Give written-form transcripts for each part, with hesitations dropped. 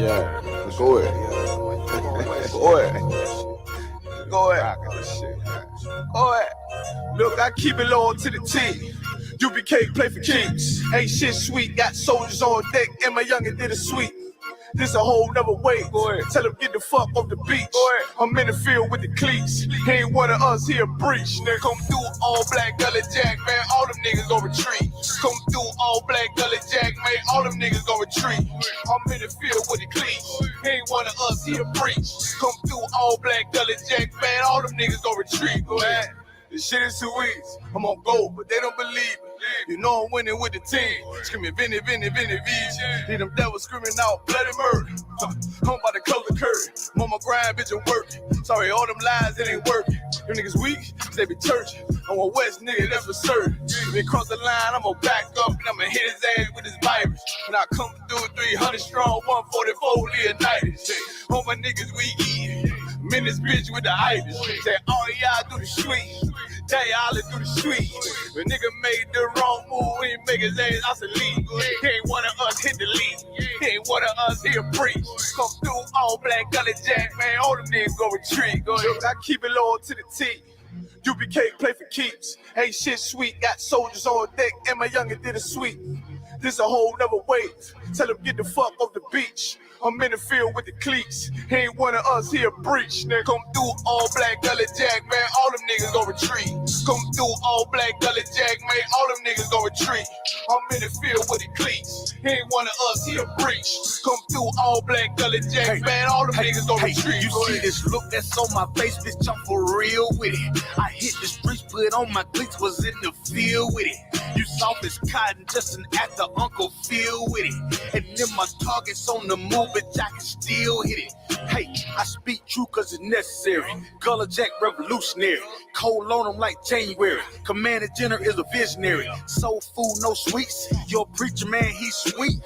Yeah. Go ahead. Go ahead. Look, I keep it loyal to the T. UBK play for keeps. Ain't shit sweet. Got soldiers on deck, and my youngin' did a sweep. This a whole nother way. Tell him get the fuck off the beach. I'm in the field with the cleats. He ain't one of us, he a breach. Nigga, come through all black gully jack, man. All them niggas gon' retreat. Come through all black gully jack, man. All them niggas gon' retreat. I'm in the field with the cleats. He ain't one of us, he a breach. Come through all black gully jack, man. All them niggas gon' retreat. Go ahead. This shit is too easy. I'm on gold, but they don't believe it. You know I'm winning with the team. Screaming Vinny, VJ. Need them devils screaming out bloody murder. I'm about to close the curtain. I'm on my grind, bitch, I'm working. Sorry, all them lies, it ain't working. Them niggas weak, they be churching. I'm a West nigga, that's for certain. If they cross the line, I'm gonna back up and I'm gonna hit his ass with his virus. When I come through 300 strong, 144 Leonidas. All my niggas, we eat. I'm in this bitch with the itis. Say, all y'all do the sweet. Tell y'all to do the sweet. The nigga made the wrong move, he make his ass out the league. He ain't one of us, hit the league. He ain't one of us, he a preach. Come through all black gully jack, man. All them niggas go retreat. Go ahead. I keep it loyal to the T. UBK play for keeps. Ain't shit sweet. Got soldiers on deck, and my youngin' did a sweep. This a whole nother wave. Tell him get the fuck off the beach. I'm in the field with the cleats. He ain't one of us, he a breach. Nigga, come through all black gully jack, man. All them niggas gon' retreat. Come through all black gully jack, man. All them niggas gon' retreat. I'm in the field with the cleats. He ain't one of us, he a breach. Come through all black gully jack, man. All them niggas gon' retreat. You see this look that's on my face, bitch, I'm for real with it. I hit the streets, put on my cleats, was in the field with it. You soft as cotton, just an actor, Uncle Phil with it. And then my target's on the move, bitch, I can still hit it. Hey, I speak true cause it's necessary. Gullah Jack revolutionary. Cold on them like January. Commander General is a visionary. Soul food, no sweets. Your preacher man, he's sweet.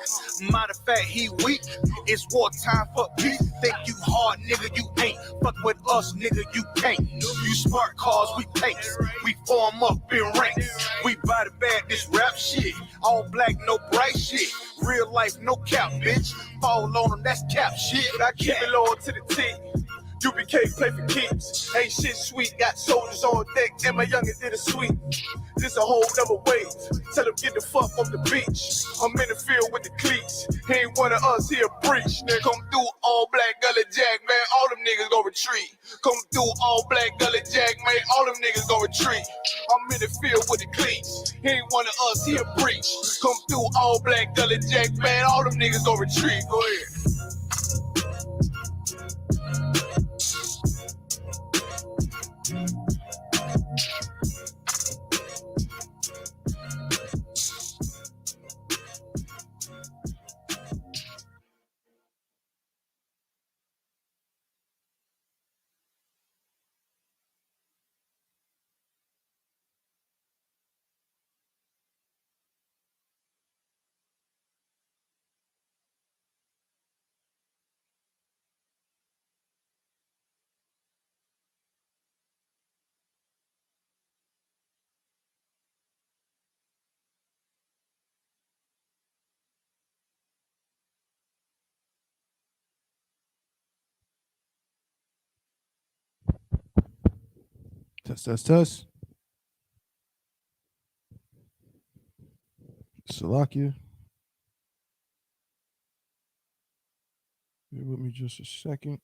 Matter of fact, he weak. It's wartime for peace. Think you hard, nigga, you ain't. Fuck with us, nigga, you can't. You smart cars, we tanks. We form up in ranks. We body bag this rap shit. All black, no bright shit. Real life, no cap, bitch. Fall on them, that's cap shit. But I keep it loyal to the T. UBK play for keeps. Ain't shit sweet. Got soldiers on deck, and my youngin' did a sweep. This a whole nother wave. Tell him get the fuck off the beach. I'm in the field with the cleats. He ain't one of us, he a breach. Nigga, come through all black gully jack, man. All them niggas gon' retreat. Come through all black gully jack, man. All them niggas gon' retreat. I'm in the field with the cleats. He ain't one of us, he a breach. Come through all black gully jack, man. All them niggas gon' retreat. Go ahead. Test. Salakia. Bear with me just a second.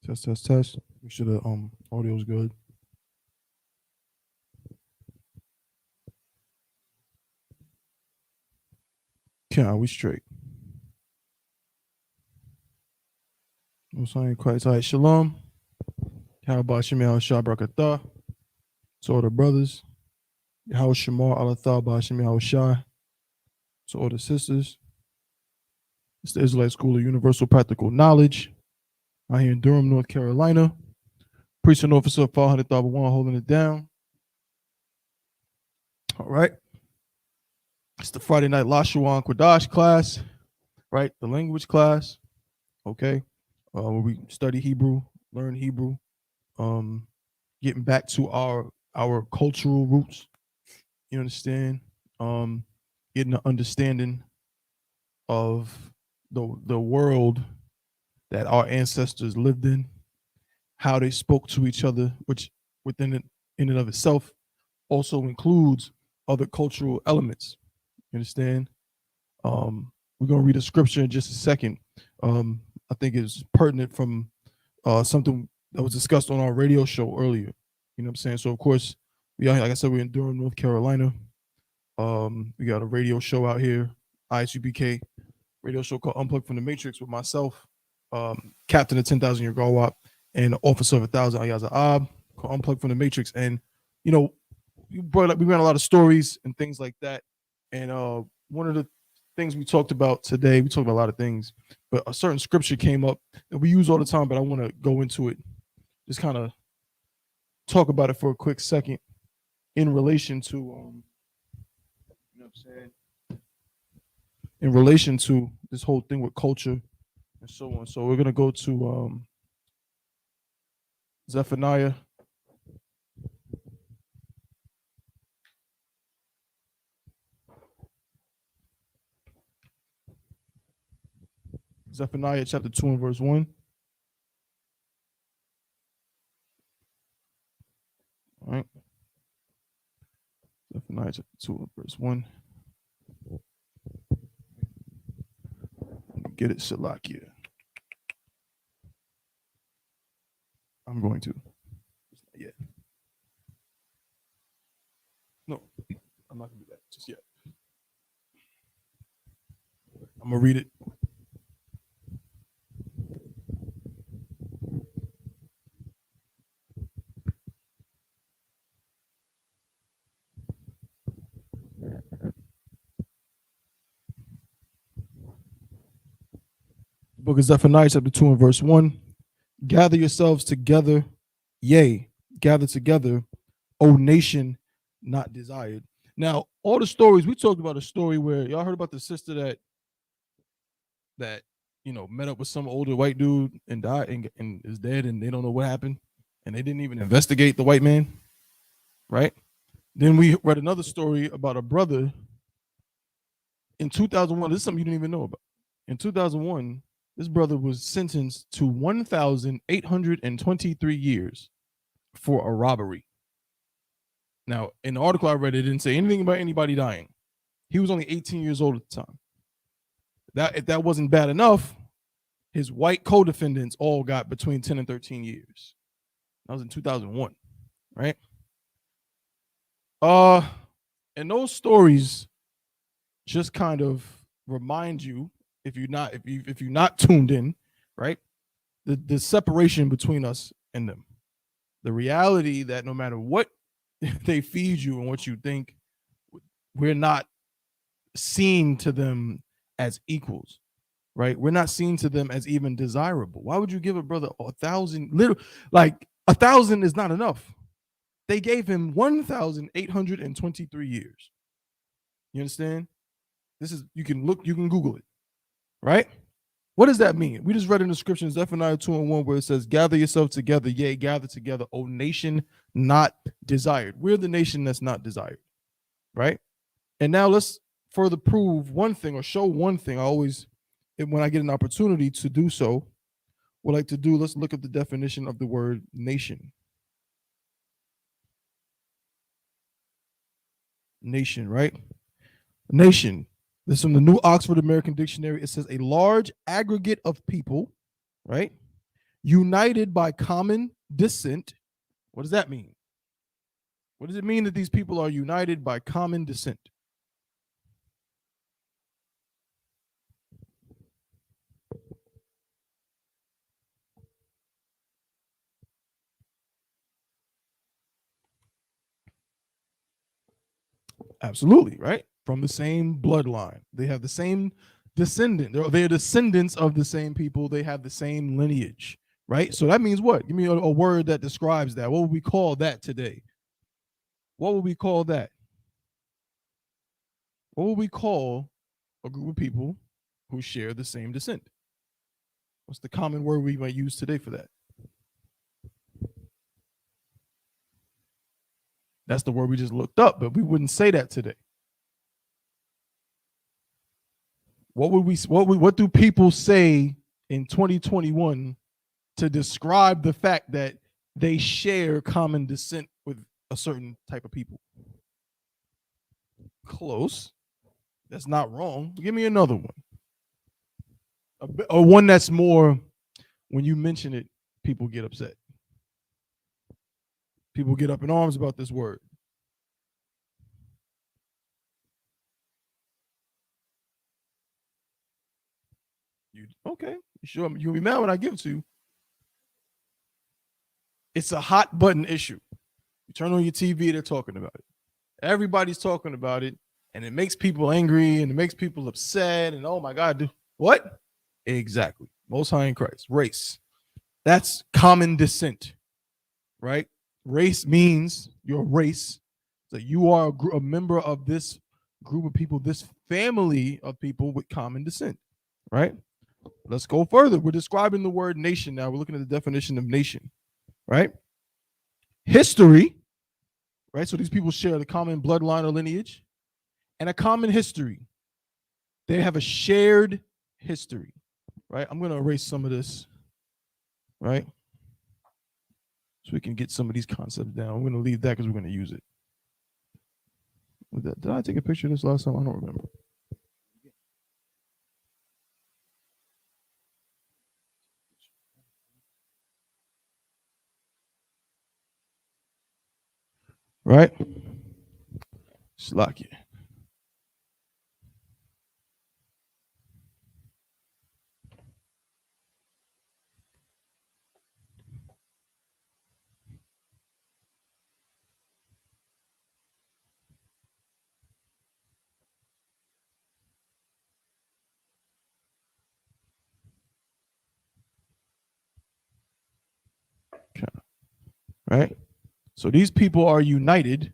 Test. Make sure the audio's good. Okay, are we straight? No sign quite tight. Shalom. How about Shemel Shabrakatah? To all the brothers. How Shamar Alatha Bashim Shai. To all the sisters. It's the Israelite School of Universal Practical Knowledge. Out here in Durham, North Carolina. Preaching officer 500,001 holding it down. All right. It's the Friday night Lashawan Qadash class, right? The language class. Okay, where we study Hebrew, learn Hebrew, getting back to our cultural roots. You understand? Getting an understanding of the world that our ancestors lived in, how they spoke to each other, which within it, in and of itself also includes other cultural elements. You understand? We're gonna read a scripture in just a second. I think it's pertinent from something that was discussed on our radio show earlier. You know what I'm saying? So of course, we are, like I said, we're in Durham, North Carolina. We got a radio show out here, Isupk radio show called Unplugged from the Matrix with myself, Captain of 10,000 Year Garwap, and Officer of 1,000 Ayaza Ab, called Unplugged from the Matrix. And you know, we ran a lot of stories and things like that. And one of the things we talked about today, we talked about a lot of things, but a certain scripture came up that we use all the time. But I want to go into it, just kind of talk about it for a quick second in relation to, you know what I'm saying, in relation to this whole thing with culture and so on. So we're gonna go to Zephaniah. Zephaniah chapter 2 and verse 1. All right. Zephaniah chapter 2 and verse 1. Get it, Salakia. I'm going to. Yeah. No, I'm not going to do that just yet. I'm going to read it. The book of Zephaniah chapter 2 and verse 1. Gather yourselves together, yea, gather together, O nation not desired. Now, all the stories, we talked about a story where y'all heard about the sister that met up with some older white dude and died and is dead, and they don't know what happened, and they didn't even investigate the white man, right? Then we read another story about a brother in 2001. This is something you didn't even know about. In 2001, this brother was sentenced to 1,823 years for a robbery. Now, in the article I read, it didn't say anything about anybody dying. He was only 18 years old at the time. If that wasn't bad enough, his white co-defendants all got between 10 and 13 years. That was in 2001, right? And those stories just kind of remind you, if you're not tuned in, right? The separation between us and them. The reality that no matter what they feed you and what you think, we're not seen to them as equals, right? We're not seen to them as even desirable. Why would you give a brother 1,000? Like 1,000 is not enough. They gave him 1,823 years. You understand? This is, you can Google it, right? What does that mean? We just read in the scripture in Zephaniah 2 and 1 where it says, gather yourself together, yea, gather together, O nation not desired. We're the nation that's not desired, right? And now let's further prove one thing or show one thing. I always, when I get an opportunity to do so, what I like to do, let's look at the definition of the word nation. Nation, right? Nation. This is from the New Oxford American Dictionary. It says a large aggregate of people, right? United by common descent. What does that mean? What does it mean that these people are united by common descent? Absolutely, right? From the same bloodline. They have the same descendant. They're descendants of the same people. They have the same lineage, right? So that means what? Give me a word that describes that. What would we call that today? What would we call that? What would we call a group of people who share the same descent? What's the common word we might use today for that? That's the word we just looked up, but we wouldn't say that today. What do people say in 2021 to describe the fact that they share common descent with a certain type of people? Close. That's not wrong. Give me another one. Or one that's more, when you mention it, people get upset. People get up in arms about this word. Okay, sure. You'll be mad when I give it to you. It's a hot button issue. You turn on your TV, they're talking about it. Everybody's talking about it, and it makes people angry, and it makes people upset, and oh my God, dude. What? Exactly. Most High in Christ. Race. That's common descent, right? Race means your race. So you are a member of this group of people, this family of people with common descent, right? Let's go further. We're describing the word nation now. We're looking at the definition of nation, right? History, right? So these people share the common bloodline or lineage and a common history. They have a shared history, right? I'm going to erase some of this, right? So we can get some of these concepts down. I'm going to leave that because we're going to use it. Did I take a picture of this last time? I don't remember. Right? Slack it. Okay. Right? So these people are united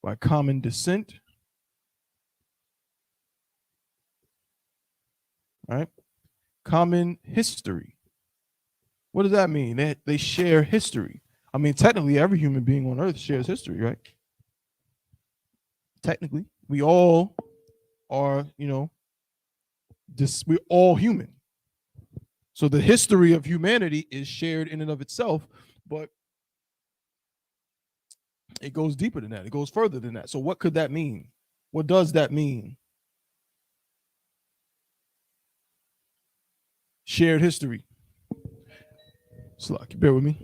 by common descent, right? Common history. What does that mean? They share history. I mean, technically, every human being on earth shares history, right? Technically, we all are, we're all human. So the history of humanity is shared in and of itself, but it goes deeper than that. It goes further than that. So what could that mean? What does that mean? Shared history. Slack, bear with me.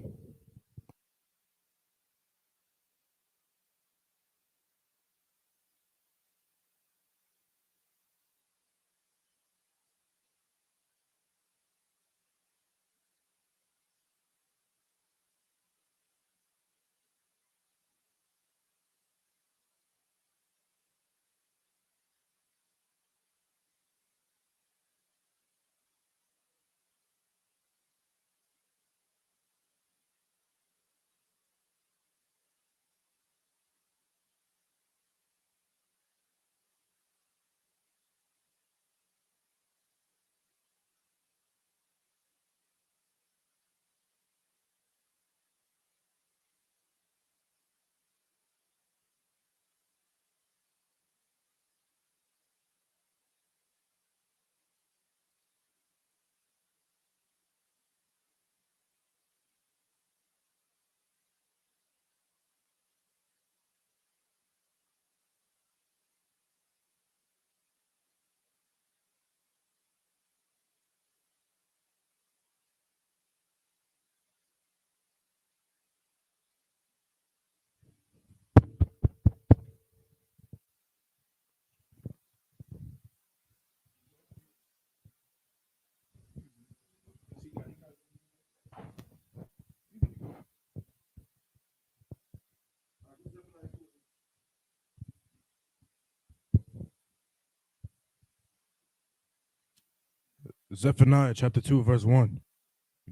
Zephaniah chapter 2, verse 1.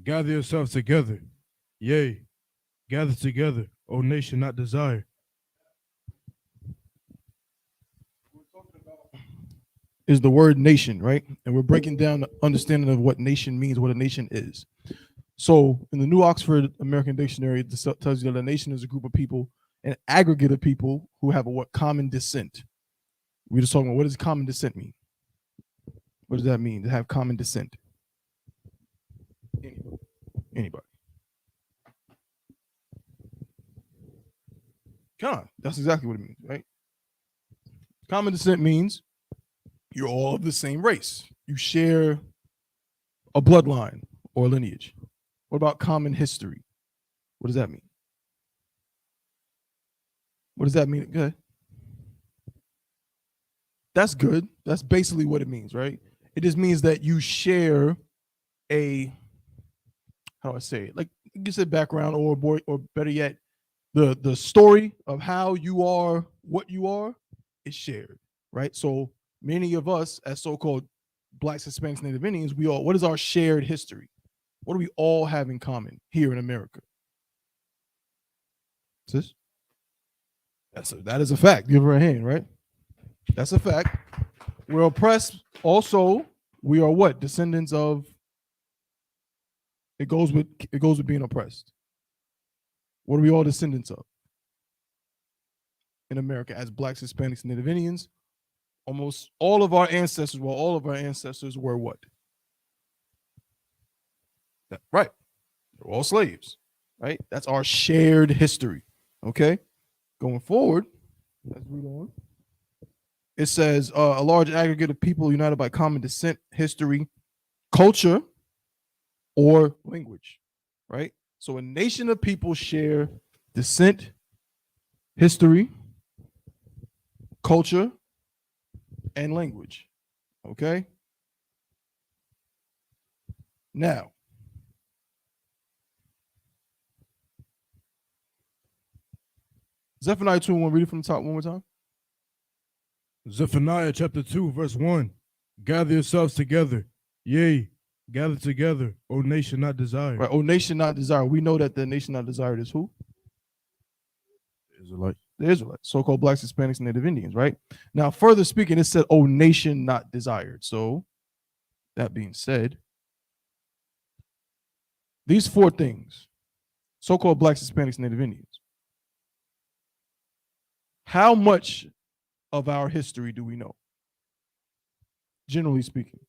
Gather yourselves together. Yea, gather together, O nation not desire. is the word nation, right? And we're breaking down the understanding of what nation means, what a nation is. So in the New Oxford American Dictionary, it tells you that a nation is a group of people, an aggregate of people who have a what common descent. We're just talking about what does common descent mean? What does that mean to have common descent? Anybody? Come on, that's exactly what it means, right? Common descent means you're all of the same race. You share a bloodline or lineage. What about common history? What does that mean? What does that mean? Good. That's good. That's basically what it means, right? It just means that you share a, how do I say it? Like you said, background, or better yet, the story of how you are what you are is shared, right? So many of us as so-called Blacks, Hispanics, Native Indians, what is our shared history? What do we all have in common here in America? Sis? That is a fact. Give her a hand, right? That's a fact. We're oppressed. Also, we are what? Descendants of. It goes with being oppressed. What are we all descendants of in America as Blacks, Hispanics, Native Indians? Almost all of our ancestors, were what? Right. They're all slaves, right? That's our shared history. Okay. Going forward, let's read on. It says a large aggregate of people united by common descent, history, culture, or language, right? So a nation of people share descent, history, culture, and language. Okay. Now, Zephaniah 2:1, read it from the top one more time. Zephaniah chapter 2, verse 1. Gather yourselves together. Yea, gather together, O nation not desired. Right, O nation not desired. We know that the nation not desired is who? Israelite. The Israelites, so-called Blacks, Hispanics, and Native Indians, right? Now, further speaking, it said, O nation not desired. So, that being said, these four things, so-called Blacks, Hispanics, Native Indians, how much of our history do we know? Generally speaking,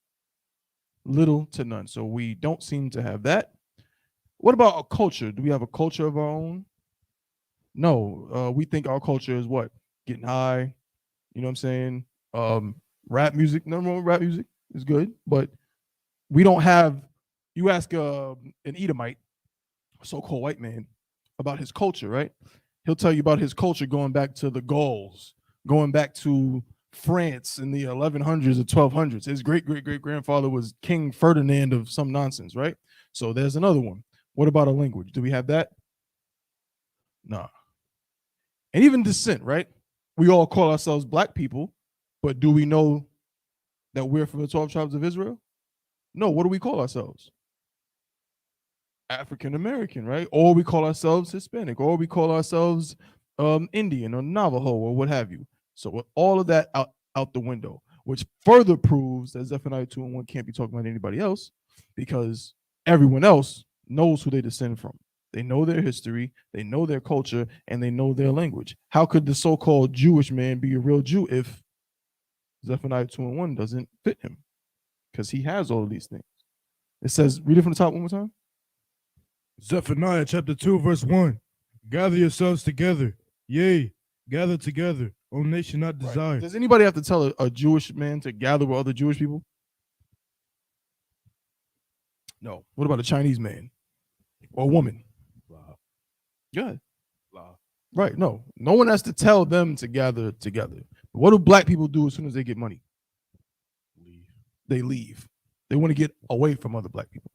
little to none. So we don't seem to have that. What about a culture? Do we have a culture of our own? No. We think our culture is what? Getting high. You know what I'm saying? Rap music. No more rap music is good, but we don't have. You ask an Edomite, a so-called white man, about his culture, right? He'll tell you about his culture going back to the Gauls, going back to France in the 1100s or 1200s. His great-great-great-grandfather was King Ferdinand of some nonsense, right? So there's another one. What about a language? Do we have that? Nah. And even descent, right? We all call ourselves Black people, but do we know that we're from the 12 tribes of Israel? No. What do we call ourselves? African American, right? Or we call ourselves Hispanic, or we call ourselves Indian or Navajo or what have you. So with all of that out the window, which further proves that Zephaniah 2:1 can't be talking about anybody else, because everyone else knows who they descend from. They know their history, they know their culture, and they know their language. How could the so-called Jewish man be a real Jew if Zephaniah 2:1 doesn't fit him? Because he has all of these things. It says, read it from the top one more time. Zephaniah chapter 2, verse 1. Gather yourselves together. Yea, gather together, O nation not desired. Right. Does anybody have to tell a Jewish man to gather with other Jewish people? No. What about a Chinese man or a woman? Wow. Good. Wow. Right. No. No one has to tell them to gather together. What do Black people do as soon as they get money? Leave. They leave. They want to get away from other Black people.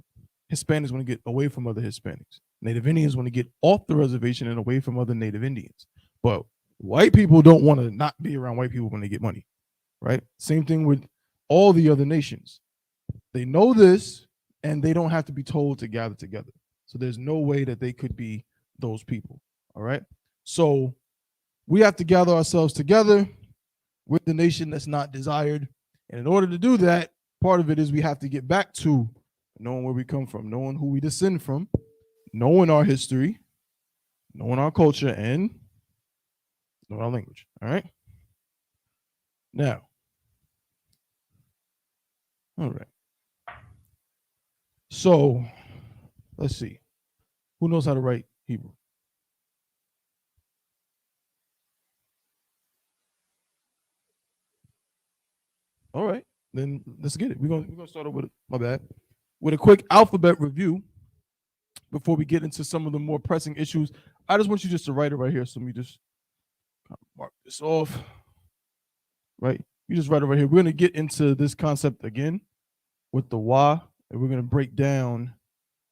Hispanics want to get away from other Hispanics. Native Indians want to get off the reservation and away from other Native Indians. But white people don't want to not be around white people when they get money, right? Same thing with all the other nations. They know this, and they don't have to be told to gather together. So there's no way that they could be those people, all right? So we have to gather ourselves together with the nation that's not desired, And in order to do that, part of it is we have to get back to knowing where we come from, knowing who we descend from, knowing our history, knowing our culture, and knowing our language. All right. Now, all right. So let's see. Who knows how to write Hebrew? All right, then let's get it. We're gonna start over with a quick alphabet review before we get into some of the more pressing issues. I just want you just to write it right here. So let me just mark this off. Right, you just write it right here. We're gonna get into this concept again with the why, and we're gonna break down.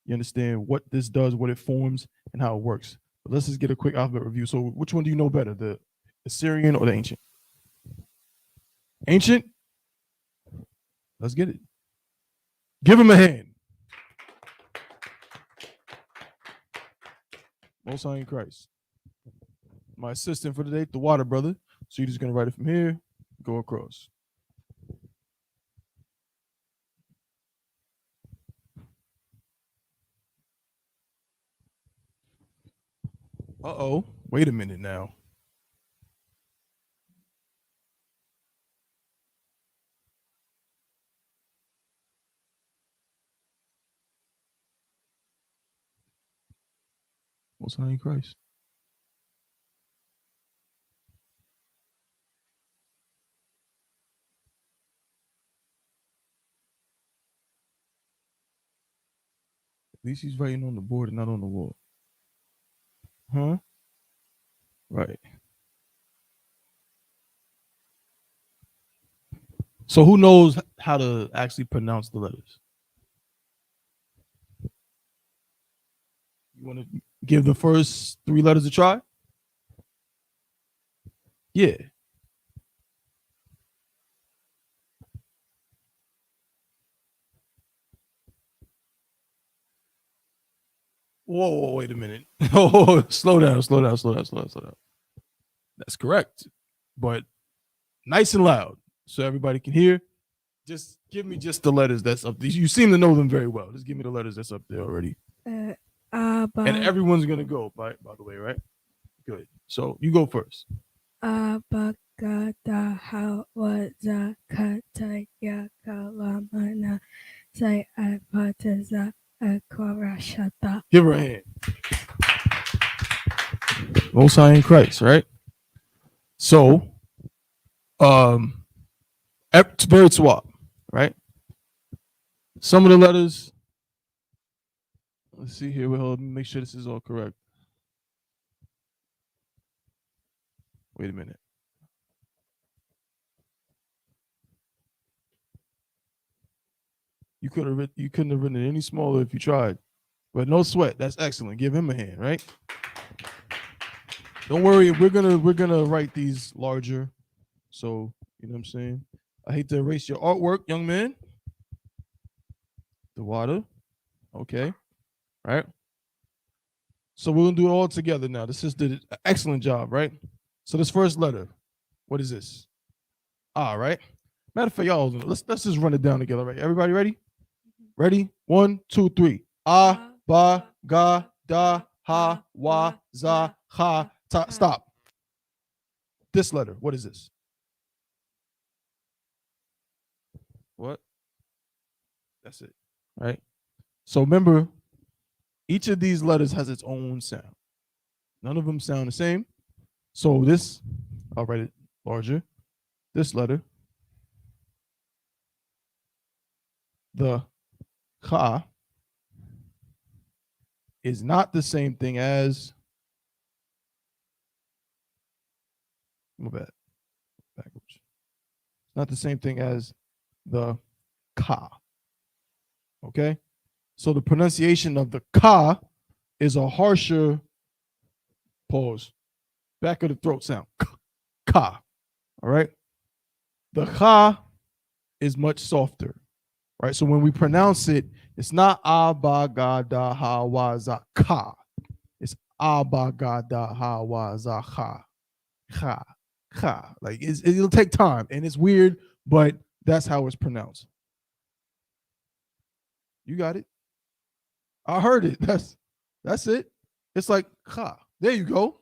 You understand what this does, what it forms, and how it works. But let's just get a quick alphabet review. So, which one do you know better, the Assyrian or the ancient? Ancient. Let's get it. Give him a hand. Most High in Christ. My assistant for today, the water brother. So you're just gonna write it from here, go across. Uh-oh. Wait a minute now. Most High in Christ. At least he's writing on the board and not on the wall. Huh? Right. So who knows how to actually pronounce the letters? You want to give the first 3 letters a try? Yeah. Whoa, wait a minute. Oh, slow down. That's correct. But nice and loud so everybody can hear. Just give me just the letters that's up there. You seem to know them very well. Just give me the letters that's up there already. And everyone's going to go, by the way, right? Good. So you go first. Give her a hand. Most High in Christ, right? So, it's very swap, right? Some of the letters. Let's see here. Well, let me make sure this is all correct. Wait a minute. You couldn't have written it any smaller if you tried. But no sweat. That's excellent. Give him a hand, right? Don't worry, we're gonna write these larger. So, you know what I'm saying? I hate to erase your artwork, young man. The water. Okay. Right? So we're gonna do it all together now. The sister did an excellent job, right? So this first letter, what is this? Ah, right? Matter of fact, y'all, let's just run it down together, right? Everybody ready? Ready? 1, 2, 3. Ah, ba, ga, da, ha, wa, za, ha, ta. Stop. This letter, what is this? What? That's it, right? So remember, each of these letters has its own sound. None of them sound the same. So this, I'll write it larger. This letter, the ka, is not the same thing as, backwards. It's not the same thing as the ka. Okay? So the pronunciation of the ka is a harsher pause, back of the throat sound. Ka. All right? The ka is much softer. Right? So when we pronounce it, it's not ba ga da ha wa za ka. It's ba ga da ha wa za ha. Ka. Ka. Like it'll take time and it's weird, but That's how it's pronounced. You got it. I heard it. That's it. It's like ka. There you go.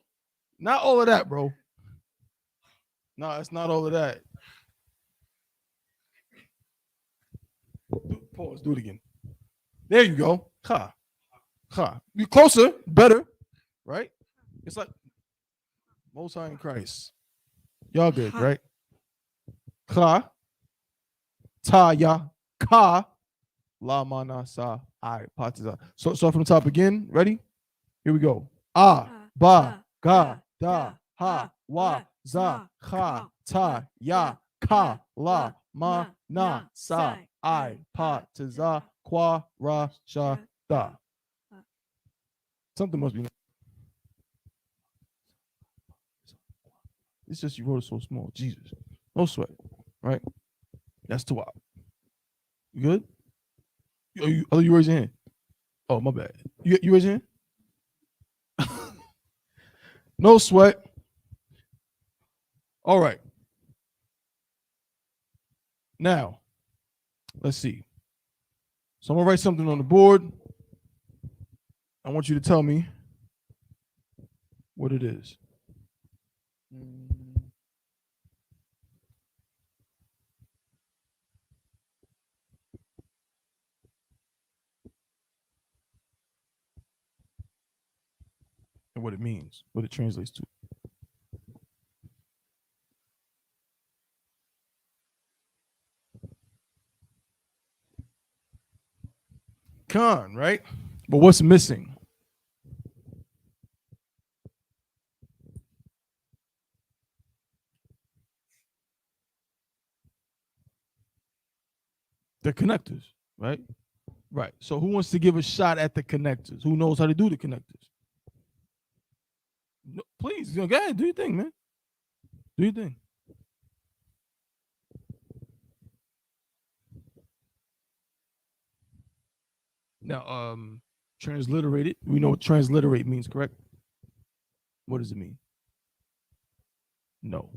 Not all of that, bro. No, it's not all of that. Pause. Do it again. There you go. Ka. Ka. You closer, better, right? It's like Most High in Christ. Y'all good, right? Ka. Ta ya. Ka. La mana sa. I. Patiza. So from the top again. Ready? Here we go. Ah. Ba. Ga. Da. Ha. Wa. Za. Kha. Ta. Ya. Ka. La. Ma. Na. Sa. I. Patiza. Qua. Ra. Sha. Da. Something must be. It's just you wrote it so small. Jesus. No sweat. Right? That's too wild. You good? You raise your hand. Oh, my bad. You raise your hand? No sweat. All right. Now, let's see. So I'm going to write something on the board. I want you to tell me what it is. And what it means, what it translates to. Con, right? But what's missing? The connectors, right? Right. So who wants to give a shot at the connectors? Who knows how to do the connectors? No, please, go ahead, do your thing, man. Do your thing. Now, transliterated. We know what transliterate means, correct? What does it mean? No.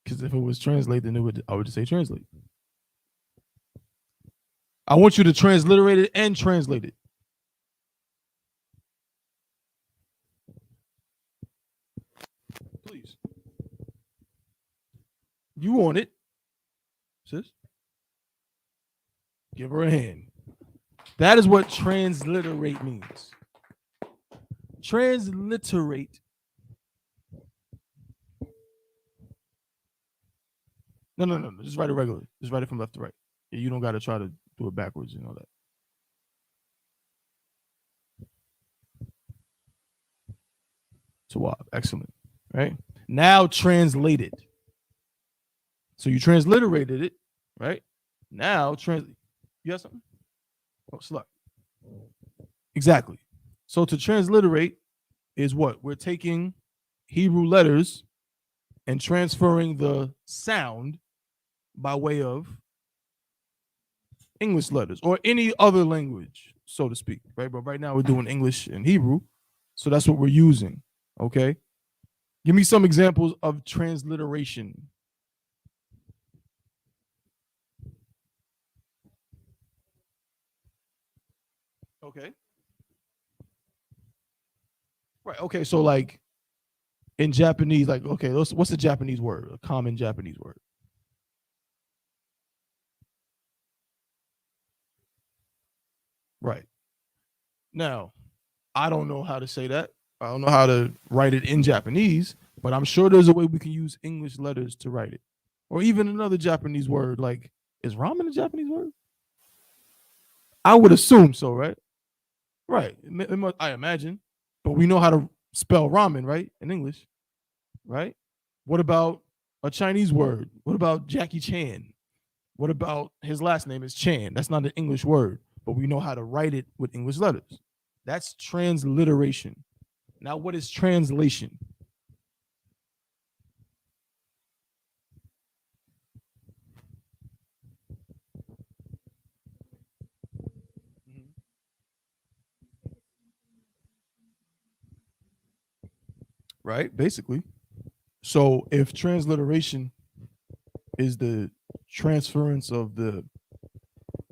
Because if it was translate, then I would just say translate. I want you to transliterate it and translate it. Please. You want it, sis? Give her a hand. That is what transliterate means. Transliterate. No. Just write it regularly. Just write it from left to right. You don't got to try to do it backwards and all that. Tawab. Excellent. Right? Now translate it. So you transliterated it, right? Now translate. You have something? Oh, slut. Exactly. So to transliterate is what? We're taking Hebrew letters and transferring the sound by way of English letters or any other language, so to speak, right? But right now we're doing English and Hebrew, so that's what we're using, okay? Give me some examples of transliteration. Okay. Right, okay, so like in Japanese, like, okay, what's the Japanese word, a common Japanese word? Right. Now, I don't know how to say that. I don't know how to write it in Japanese, but I'm sure there's a way we can use English letters to write it. Or even another Japanese word, like, is ramen a Japanese word? I would assume so, right? Right. I imagine. But we know how to spell ramen, right? In English, right? What about a Chinese word? What about Jackie Chan? What about his last name is Chan? That's not an English word, but we know how to write it with English letters. That's transliteration. Now, what is translation? Right, basically. So if transliteration is the transference of the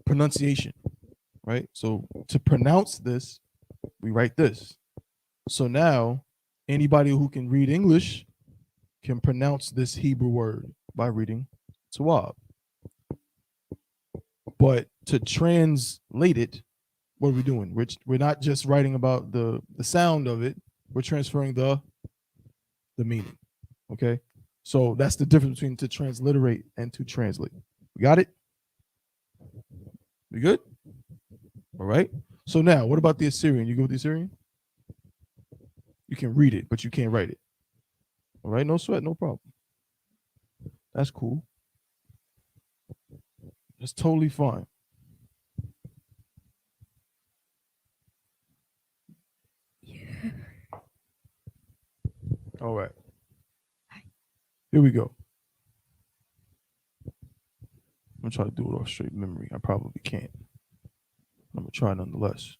pronunciation, right? So to pronounce this, we write this. So now anybody who can read English can pronounce this Hebrew word by reading Tawab. But to translate it, what are we doing? We're not just writing about the sound of it, we're transferring the meaning. Okay? So that's the difference between to transliterate and to translate. We got it? We good? All right. So now, what about the Assyrian? You go with the Assyrian? You can read it, but you can't write it. All right, no sweat, no problem. That's cool. That's totally fine. All right. Here we go. I'm gonna try to do it off straight memory. I probably can't. I'm gonna try nonetheless.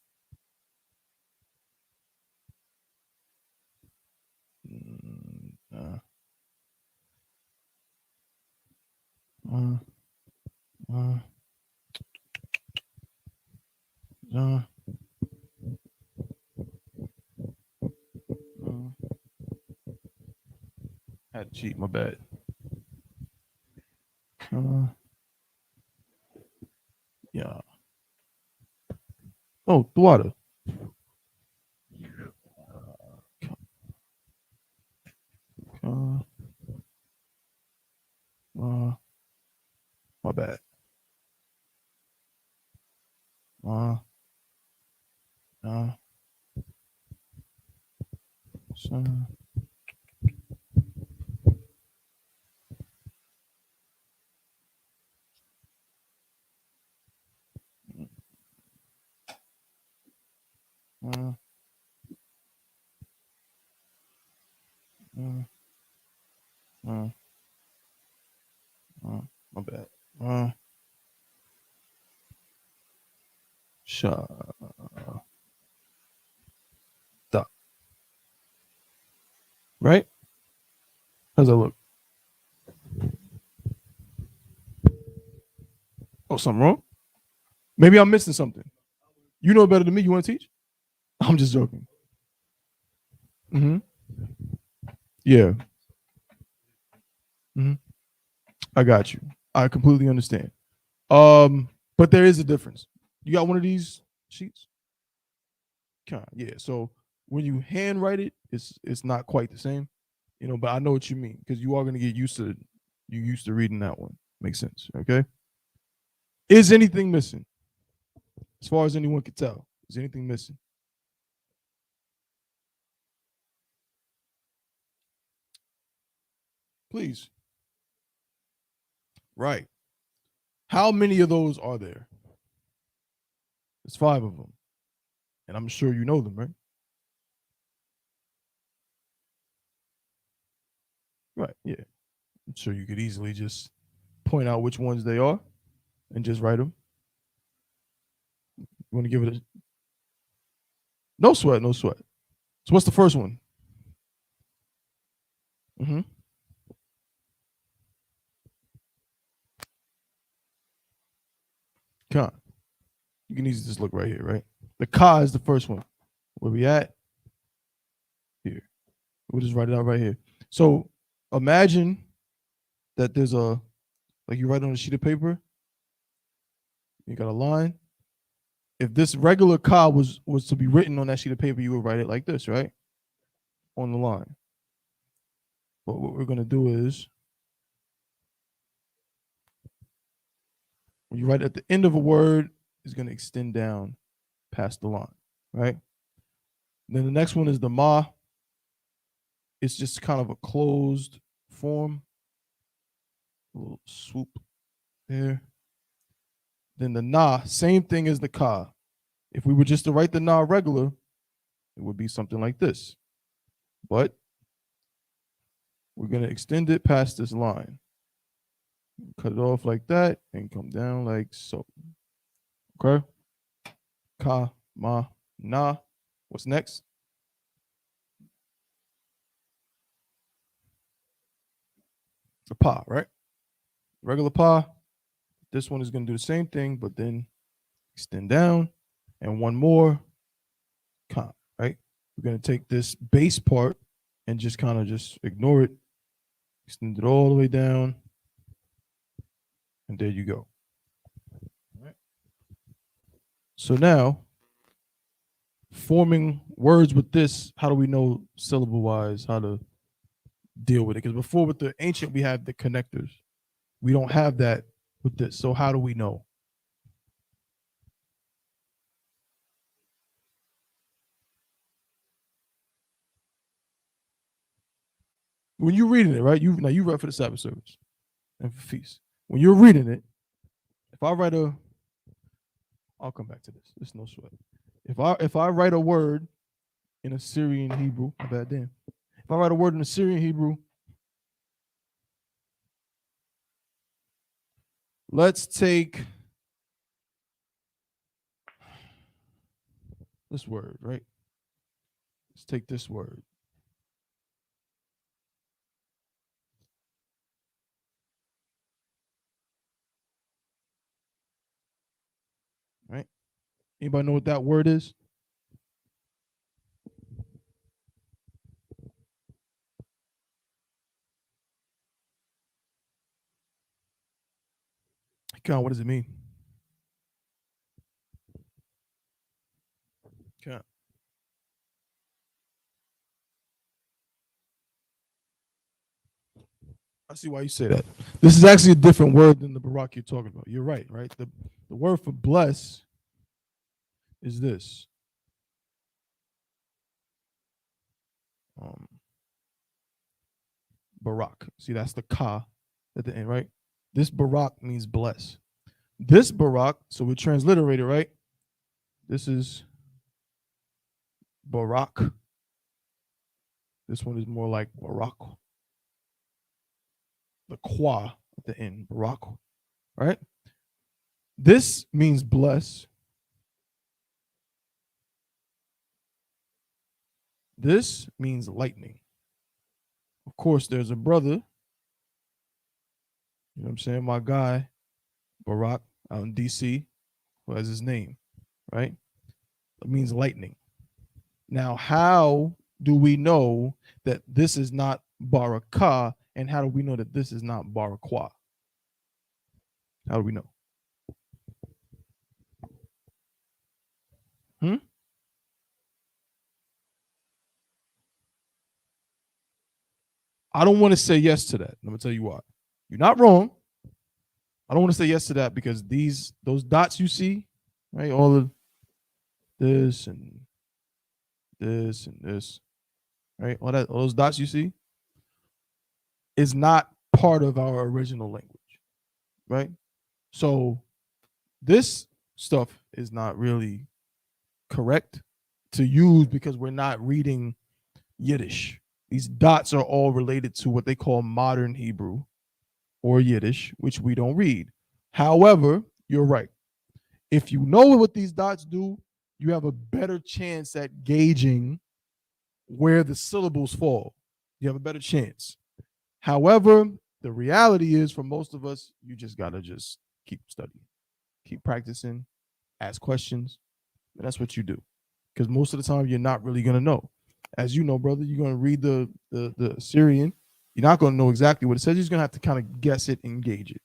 Had to cheat, my bad. Yeah. Oh, the water. My bad. So. My bad. Right? How's that look? Oh, something wrong? Maybe I'm missing something. You know better than me. You want to teach? I'm just joking. Yeah. I got you. I completely understand. But there is a difference. You got one of these sheets? Yeah. So when you handwrite it, it's not quite the same, but I know what you mean because you are going to get used to reading that one. Makes sense. Okay. Is anything missing? As far as anyone can tell, is anything missing? Please. Right. How many of those are there? There's 5 of them. And I'm sure you know them, right? Right, yeah. I'm sure you could easily just point out which ones they are and just write them. You want to give it a... No sweat, no sweat. So what's the first one? Ka. You can easily just look right here, right? The ka is the first one. Where we at? Here. We'll just write it out right here. So imagine that there's like you write on a sheet of paper, you got a line. If this regular ka was to be written on that sheet of paper, you would write it like this, right? On the line. But what we're going to do is, when you write at the end of a word, it's going to extend down past the line, right? Then the next one is the ma. It's just kind of a closed form. A little swoop there. Then the na, same thing as the ka. If we were just to write the na regular, it would be something like this. But we're going to extend it past this line. Cut it off like that and come down like so. Okay? Ka, ma, na. What's next? The pa, right? Regular pa. This one is going to do the same thing, but then extend down, and one more comma, right? We're going to take this base part and just kind of just ignore it, extend it all the way down, and there you go. All right. So now, forming words with this, how do we know syllable-wise how to deal with it? Because before with the ancient, we had the connectors. We don't have that with this. So how do we know? When you're reading it, right? You read for the Sabbath service and for feast. When you're reading it, if I write I'll come back to this. It's no sweat. If I write a word in Assyrian Hebrew, if I write a word in Assyrian Hebrew, let's take this word, right? Let's take this word. Right? Anybody know what that word is? God, what does it mean? God. I see why you say that. This is actually a different word than the Barak you're talking about. You're right, right? The word for bless is this. Barak. See, that's the ka at the end, right? This Barak means bless. This Barak, so we transliterate it, right? This is Barak. This one is more like Barak. The qua at the end, Barak, right? This means bless. This means lightning. Of course, there's a brother, you know what I'm saying, my guy, Barak, out in DC, who has his name, right? It means lightning. Now, how do we know that this is not Barakah, and how do we know that this is not Barakwa? How do we know? I don't want to say yes to that. I'm going to tell you why. You're not wrong. I don't want to say yes to that because those dots you see, right? All of this and this and this, right? All those dots you see is not part of our original language, right? So this stuff is not really correct to use because we're not reading Yiddish. These dots are all related to what they call modern Hebrew or Yiddish, which we don't read. However, you're right. If you know what these dots do, you have a better chance at gauging where the syllables fall. You have a better chance. However, the reality is for most of us, you just got to just keep studying, keep practicing, ask questions, and that's what you do. Because most of the time, you're not really going to know. As you know, brother, you're going to read the Assyrian. You're not going to know exactly what it says. You're just going to have to kind of guess it and gauge it.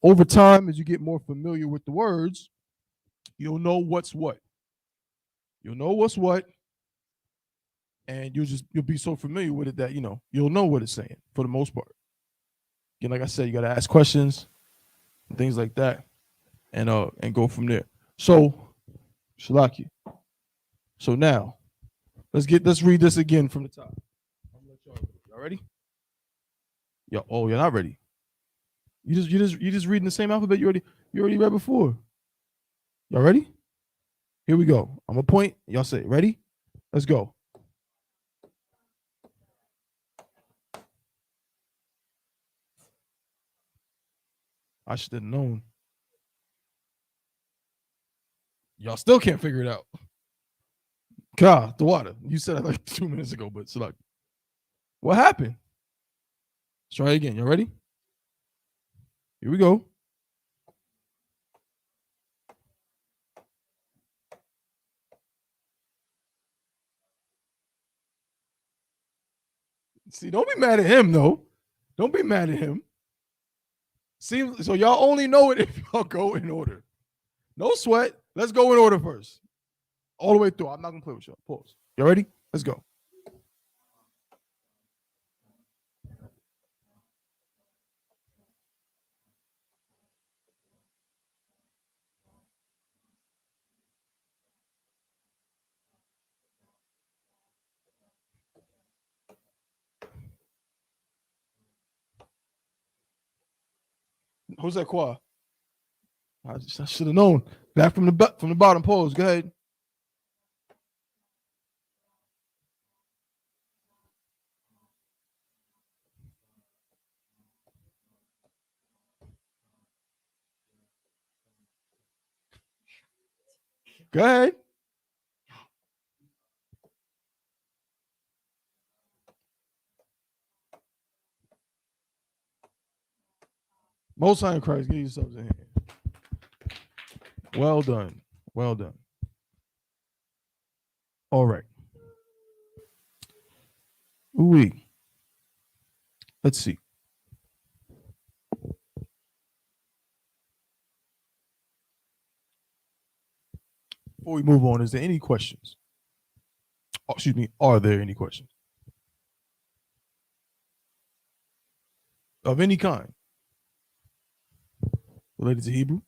Over time, as you get more familiar with the words, you'll know what's what. You'll know what's what, and you'll be so familiar with it that you'll know what it's saying for the most part. Again, like I said, you got to ask questions and things like that, and go from there. So, Shalaki. So now, let's read this again from the top. Y'all ready? You're not ready. You just reading the same alphabet you already read before. Y'all ready? Here we go. I'm gonna point. Y'all say, ready? Let's go. I should have known. Y'all still can't figure it out. God, the water. You said it like 2 minutes ago, but it's like, what happened? Let's try it again. Y'all ready? Here we go. See, don't be mad at him, though. Don't be mad at him. See, so y'all only know it if y'all go in order. No sweat. Let's go in order first. All the way through. I'm not going to play with y'all. Pause. Y'all ready? Let's go. Who's that choir? I should have known. Back from the bottom. Pause. Go ahead. Go ahead. Most High in Christ, get yourselves in here. Well done. Well done. All right. Ooh. Let's see. Before we move on, is there any questions? Oh, excuse me, are there any questions? Of any kind? Related to Hebrew?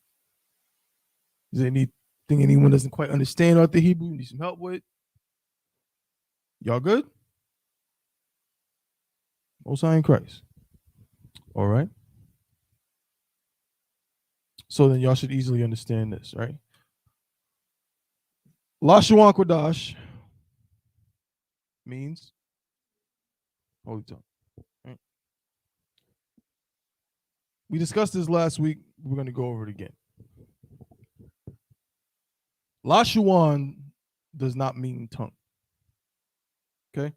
Is there anything anyone doesn't quite understand about the Hebrew, need some help with? Y'all good? Most High in Christ. All right. So then y'all should easily understand this, right? Lashawan Qadash means holy tongue. Right? We discussed this last week. We're going to go over it again. Lashawan does not mean tongue. Okay?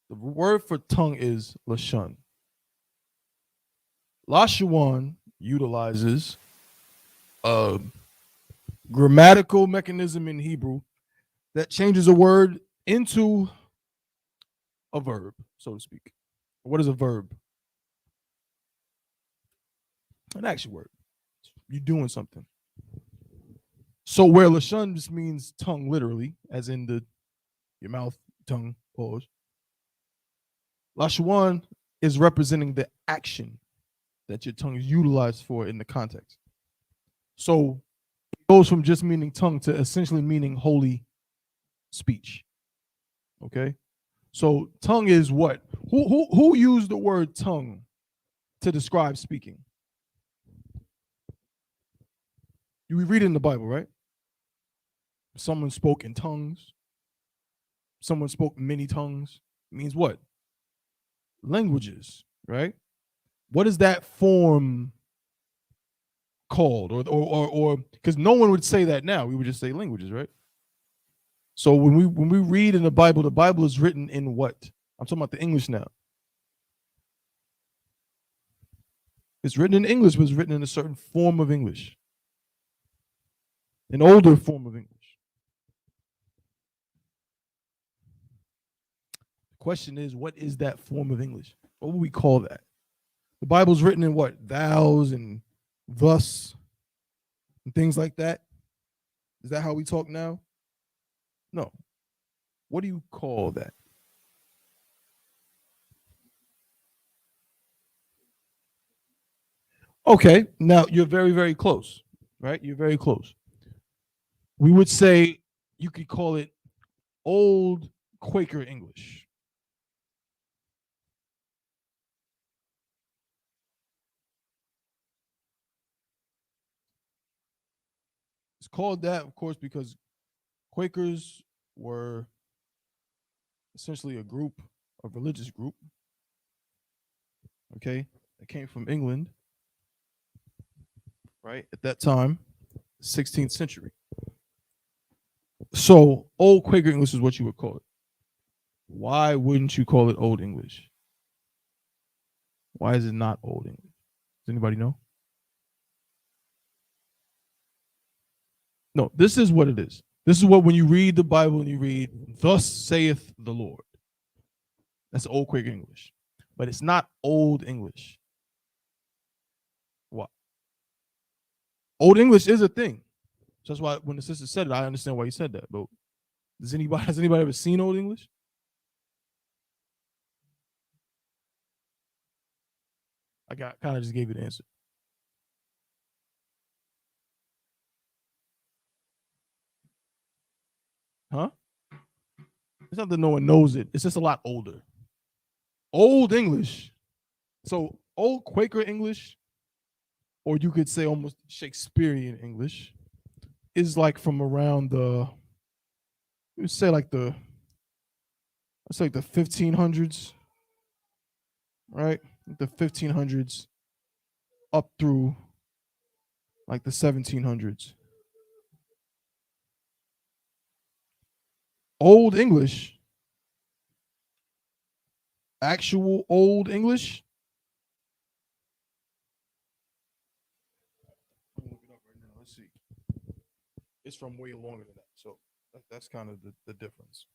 The word for tongue is Lashon. Lashawan utilizes a grammatical mechanism in Hebrew that changes a word into a verb, so to speak. What is a verb? An action word. You're doing something. So where Lashon just means tongue, literally, as in your mouth, tongue, pause. Lashawan is representing the action that your tongue is utilized for in the context. So it goes from just meaning tongue to essentially meaning holy speech. Okay? So tongue is what? Who used the word tongue to describe speaking? We read it in the Bible, right? Someone spoke in tongues. Someone spoke many tongues. It means what? Languages, right? What is that form called? Or because no one would say that now. We would just say languages, right? So when we read in the Bible is written in what? I'm talking about the English now. It's written in English, but it's written in a certain form of English. An older form of English. The question is, what is that form of English? What would we call that? The Bible's written in what? Thous and thus and things like that. Is that how we talk now? No. What do you call that? Okay, now you're very, very close, right? You're very close. We would say you could call it Old Quaker English. It's called that, of course, because Quakers were essentially a religious group, okay, that came from England, right, at that time, 16th century. So Old Quaker English is what you would call it. Why wouldn't you call it Old English? Why is it not Old English? Does anybody know? No, this is what it is. This is what when you read the Bible and you read, thus saith the Lord. That's old Quaker English. But it's not old English. What? Old English is a thing. So that's why when the sister said it, I understand why you said that. But has anybody ever seen Old English? I kind of just gave you the answer. Huh? It's not that no one knows it. It's just a lot older. Old English. So old Quaker English, or you could say almost Shakespearean English, is like from around let's say like the 1500s, right? The 1500s up through like the 1700s. Old English, actual Old English. Look it up right now. Let's see. It's from way longer than that. So that's kind of the difference.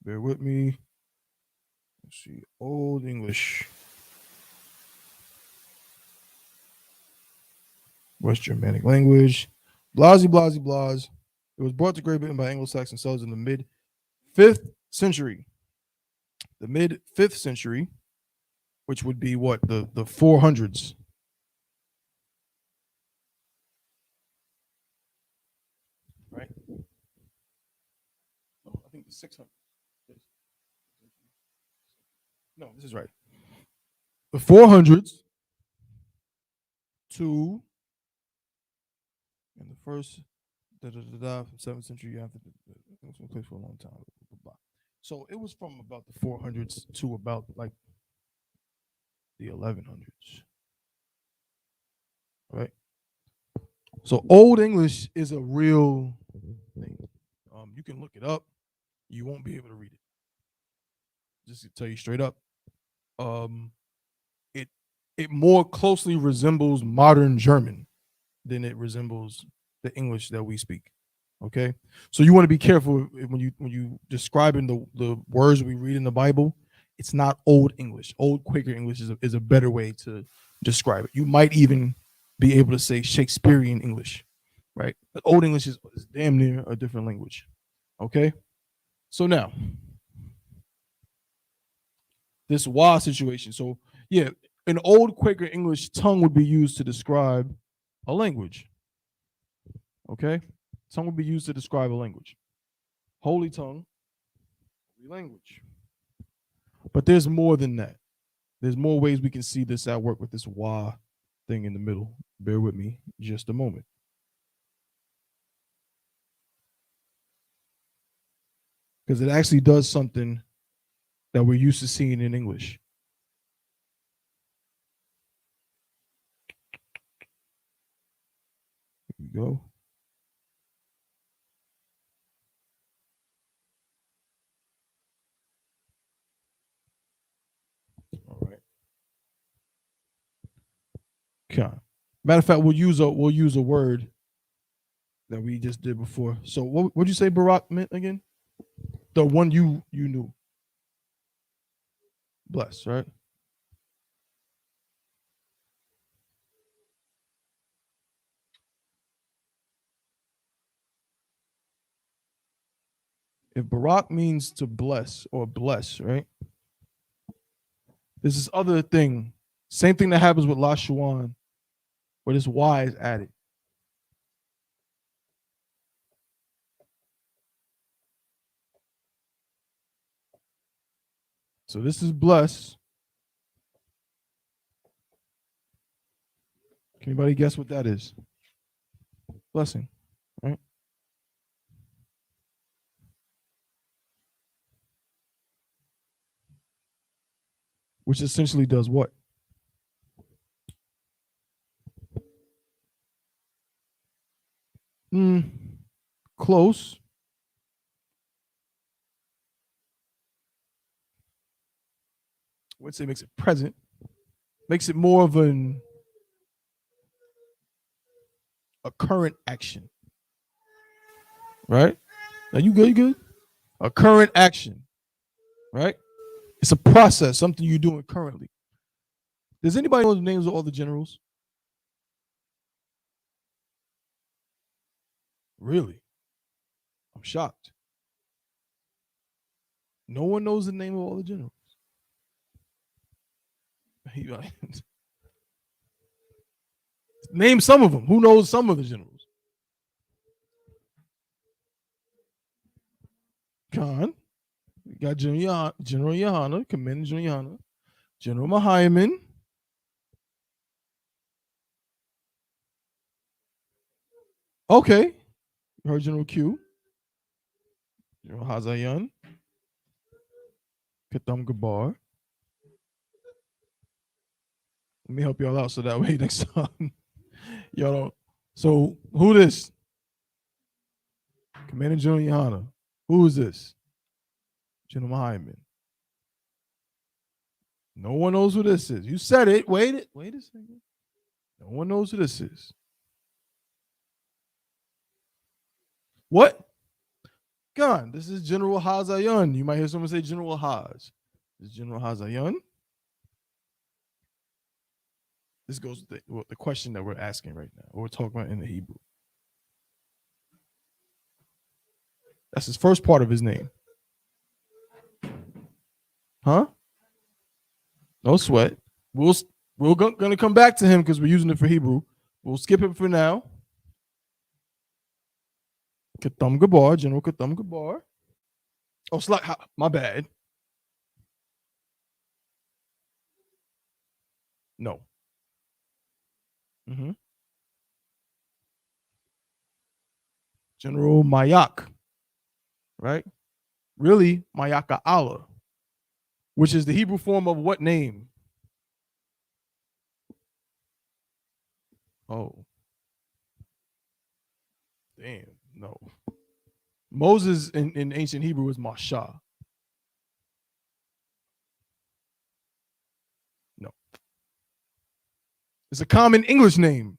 Bear with me. Let's see. Old English. West Germanic language. Blasey, blasey, blase. It was brought to Great Britain by Anglo-Saxon settlers in the mid-5th century. The mid-5th century, which would be what? The 400s. Right? Oh, I think the 600s. No, this is right. The 400s to in the first 7th century, you have to place for a long time. So it was from about the 400s to about like the 1100s, right? So Old English is a real thing. You can look it up. You won't be able to read it. Just to tell you straight up, it more closely resembles modern German than it resembles the English that we speak. Okay, so you want to be careful when you describing the words we read in the Bible. It's not Old English. Old Quaker English is a better way to describe it. You might even be able to say Shakespearean English, right? But Old English is damn near a different language. Okay, so now this wa situation. So yeah, an Old Quaker English tongue would be used to describe a language. Okay, tongue would be used to describe a language. Holy tongue, holy language. But there's more than that. There's more ways we can see this at work with this wa thing in the middle. Bear with me just a moment. Because it actually does something that we're used to seeing in English. Here we go. All right. Okay. Matter of fact, we'll use a word that we just did before. So what'd you say Barak meant again? The one you knew. Bless, right? If Barak means to bless or bless, right? There's this other thing. Same thing that happens with Lashawan, where this Y is added. So this is bless. Can anybody guess what that is? Blessing, right? Which essentially does what? Close. I would say makes it present. Makes it more of a current action. Right? Now you good? A current action. right? It's a process, something you're doing currently. Does anybody know the names of all the generals? Really? I'm shocked. No one knows the name of all the generals. Name some of them. Who knows some of the generals? Khan. We got General Yohana, Commander General Yohana, General Mahayman. Okay. You heard General Q. General Hazayan. Katam Gabar. Let me help y'all out so that way next time y'all don't. So who this? Commander General Yohana. Who is this? General Mahayman. No one knows who this is. You said it. Wait a second. No one knows who this is. What? Gone. This is General Hazayan. You might hear someone say General Haz. This is General Hazayan. This goes to the question that we're asking right now, or we're talking about in the Hebrew. That's his first part of his name. Huh? No sweat. We're gonna come back to him because we're using it for Hebrew. We'll skip it for now. Katam Gabar, General Katam Gabar. Oh, my bad. No. General Mayak, right? Really, Mayaka Allah, which is the Hebrew form of what name? Oh. Damn, no. Moses in ancient Hebrew is Masha. No. It's a common English name.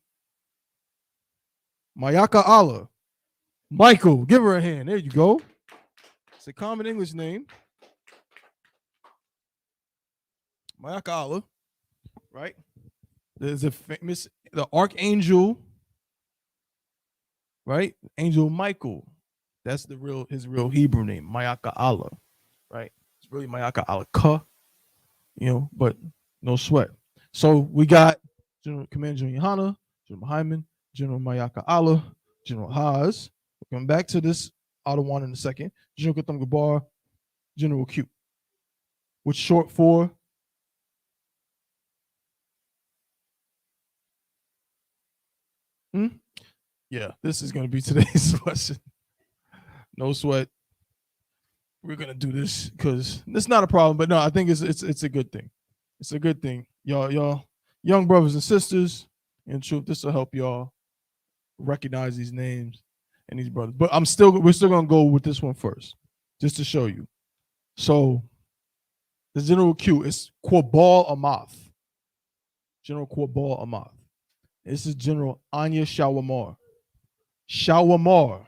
Mayaka Allah. Michael, give her a hand. There you go. It's a common English name. Mayaka Allah, right? There's a famous, the archangel, right? Angel Michael. That's his real Hebrew name, Mayaka Allah, right? It's really Mayaka Allah Ka, but no sweat. So we got General Commander General Yohana, General Hyman, General Mayaka Allah, General Haz. We'll come back to this Adawan in a second. General Katam Gabar, General Q, which short for Yeah, this is going to be today's question. No sweat. We're going to do this because it's not a problem, but no, I think it's a good thing. It's a good thing. Y'all young brothers and sisters, in truth, this will help y'all recognize these names and these brothers. But we're still going to go with this one first, just to show you. So the General Q is Quabal Amath. General Quabal Amath. This is General Anya Shawamar. Shawamar.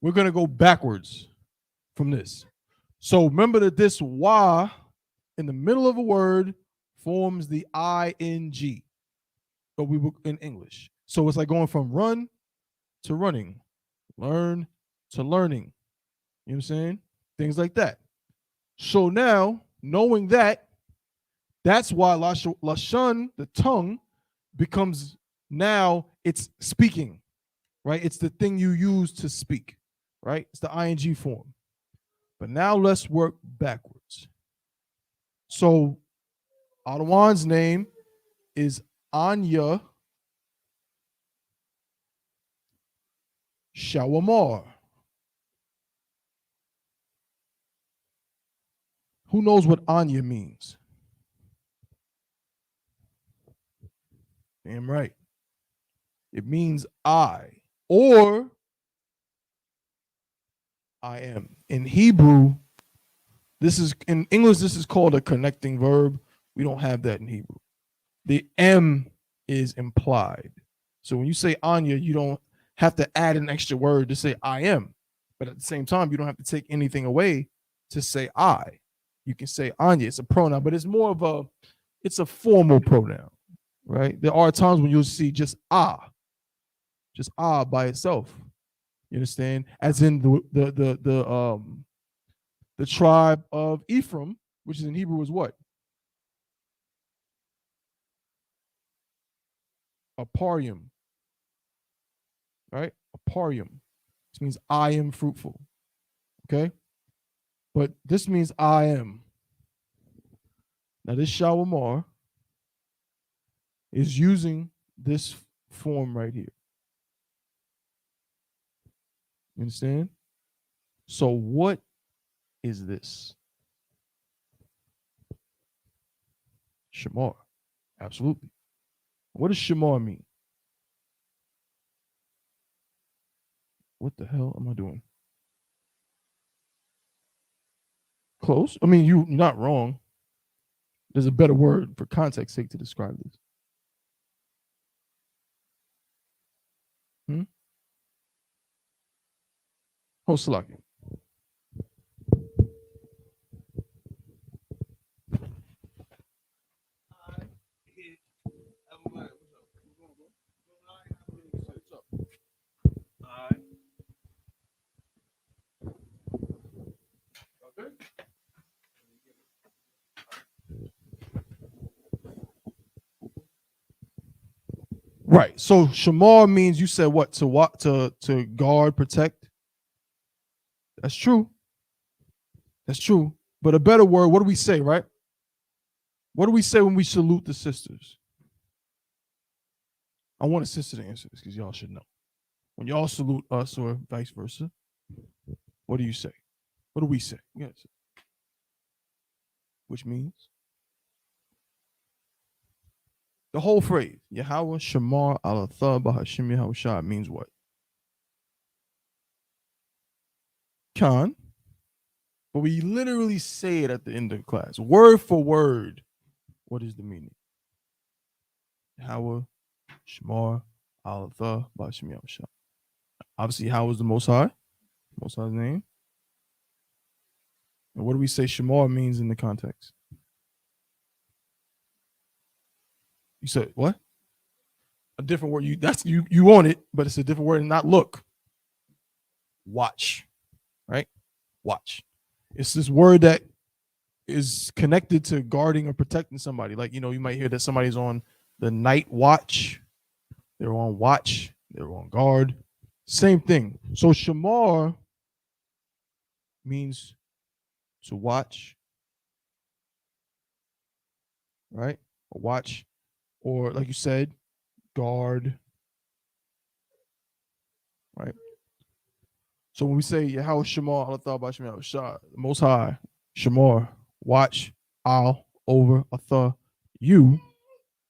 We're going to go backwards from this. So remember that this Y in the middle of a word forms the ing. But we were in English. So it's like going from run to running, learn to learning. You know what I'm saying? Things like that. So now, knowing that, that's why Lashon, the tongue, becomes now it's speaking, right? It's the thing you use to speak, right? It's the ing form. But now let's work backwards. So Adawan's name is Anya Shawamar. Who knows what Anya means? Damn right. It means I, or I am. In Hebrew, in English, this is called a connecting verb. We don't have that in Hebrew. The M is implied. So when you say Anya, you don't have to add an extra word to say I am. But at the same time, you don't have to take anything away to say I. You can say Anya. It's a pronoun, but it's more of it's a formal pronoun, right? There are times when you'll see just by itself. You understand? As in the tribe of Ephraim, which is in Hebrew is what? Aparium, right? Aparium, which means I am fruitful. Okay, but this means I am. Now this Shawamar is using this form right here. You understand? So what is this? Shamar. Absolutely. What does Shamar mean? What the hell am I doing? Close. I mean, you're not wrong. There's a better word for context sake to describe this. Hosalaki. Right. So Shamar means, you said what? To guard, protect. That's true. That's true. But a better word, what do we say, right? What do we say when we salute the sisters? I want a sister to answer this because y'all should know. When y'all salute us or vice versa, what do you say? What do we say? Yes. Which means the whole phrase, Yahweh Shamar Alatha Bahashim Yahushua, means what? Khan. But we literally say it at the end of class, word for word. What is the meaning? Yahweh Shamar Alatha Bahashim Yahushua. Obviously, Yahweh is the Most High. Most High's name. And what do we say Shamar means in the context? You said what? A different word. You want it, but it's a different word and not look. Watch. Right? Watch. It's this word that is connected to guarding or protecting somebody. Like, you might hear that somebody's on the night watch. They're on watch. They're on guard. Same thing. So Shamar means to watch. Right? Or watch. Or like you said, guard. Right? So when we say Yahweh Shamar, Allah Ta'ala Shah, the Most High, Shamar, watch, Al, over, Atha, you,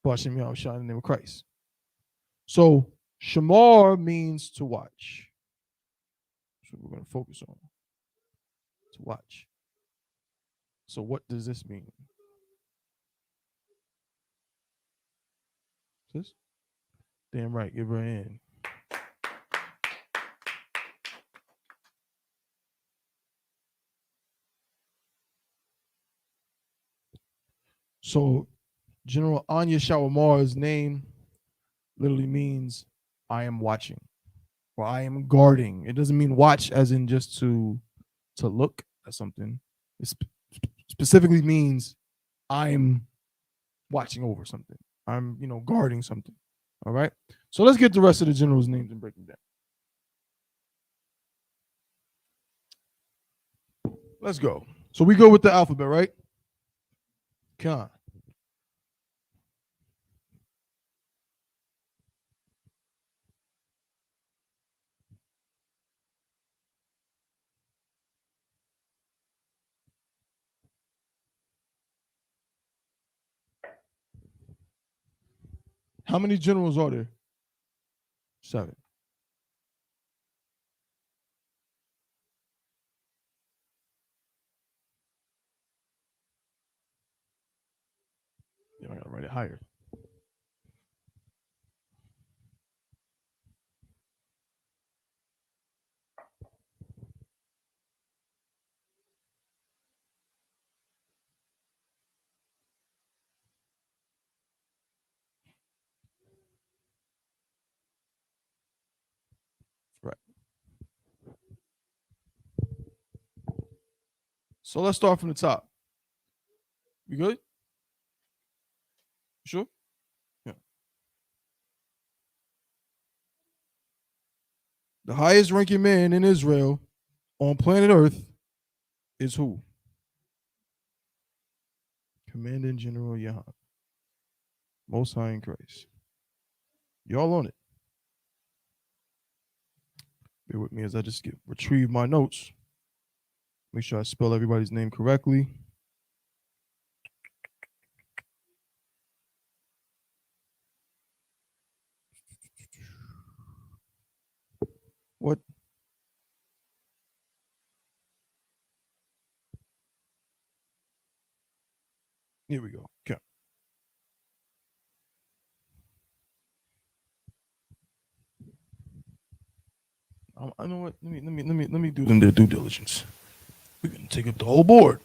Bashim Yahweh Shah, in the name of Christ. So Shamar means to watch. That's what we're going to focus on. To watch. So what does this mean? Sis? Damn right, give her a hand. So General Anya Shawamar's name literally means I am watching or I am guarding. It doesn't mean watch as in just to look at something. It specifically means I'm watching over something. I'm, guarding something. All right. So let's get the rest of the general's names and break them down. Let's go. So we go with the alphabet, right? Come on. How many generals are there? 7. Yeah, I gotta write it higher. So let's start from the top. We good? Sure? Yeah. The highest ranking man in Israel on planet Earth is who? Commanding General Yahan. Most High in Christ. Y'all on it. Bear with me as I just retrieve my notes. Make sure I spell everybody's name correctly. What? Here we go. Okay. I know what. Let me do them their due diligence. We're gonna take up the whole board.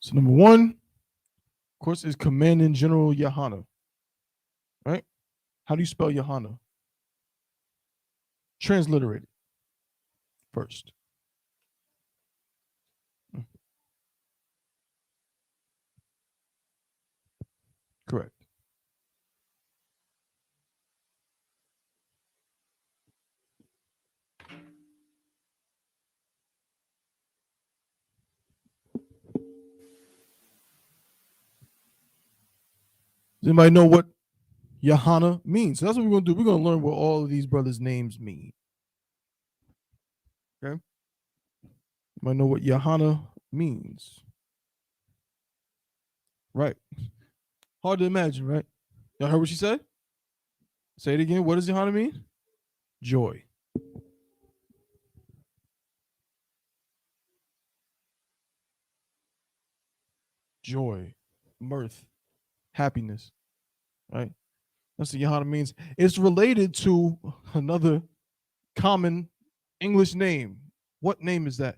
So number one, of course, is Commanding General Yahana. Right? How do you spell Yahana? Transliterate it first. Correct. Does anybody know what Yahana means? So that's what we're going to do. We're going to learn what all of these brothers' names mean. Okay? You might know what Yahana means. Right. Hard to imagine, right? Y'all heard what she said? Say it again. What does Yahana mean? Joy. Joy, mirth, happiness. Right? That's what Yahana means. It's related to another common English name. What name is that?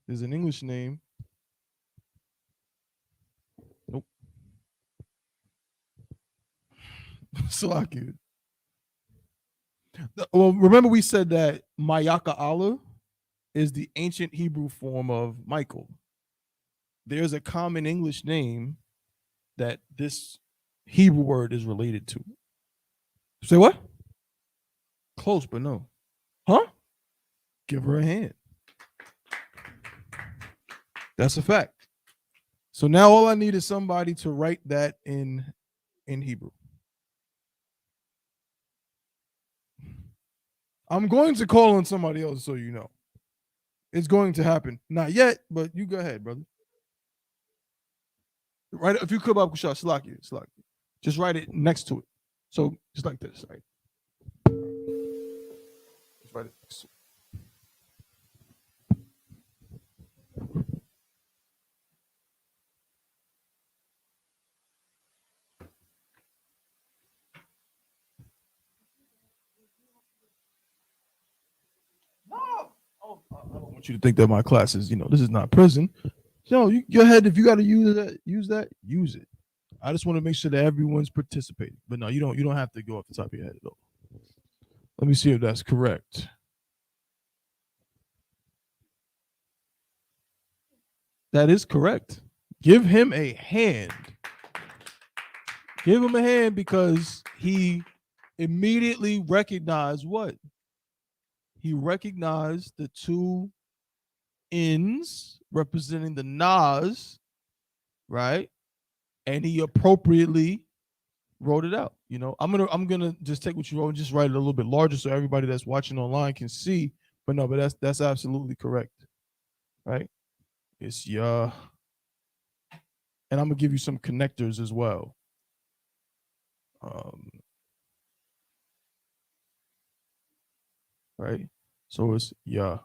There's an English name. Nope. Salakia. Well, remember we said that Mayaka Allah is the ancient Hebrew form of Michael. There's a common English name that this Hebrew word is related to. Say what? Close, but no. Huh? Give her a hand. That's a fact. So now all I need is somebody to write that in Hebrew. I'm going to call on somebody else so you know. It's going to happen. Not yet, but you go ahead, brother. Write it, if you could, Slaki. Just write it next to it. So just like this, right? Just write it next to it. I don't want you to think that my class is, this is not prison. You go ahead. If you got to use it. I just want to make sure that everyone's participating. But no, you don't have to go off the top of your head at all. Let me see if that's correct. That is correct. Give him a hand. Give him a hand because he immediately recognized what? He recognized the two N's representing the Nas, right? and he appropriately wrote it out. You know, I'm gonna just take what you wrote and just write it a little bit larger so everybody that's watching online can see. But no, but that's absolutely correct, right? It's Yah, and I'm gonna give you some connectors as well. Right, so it's Yah,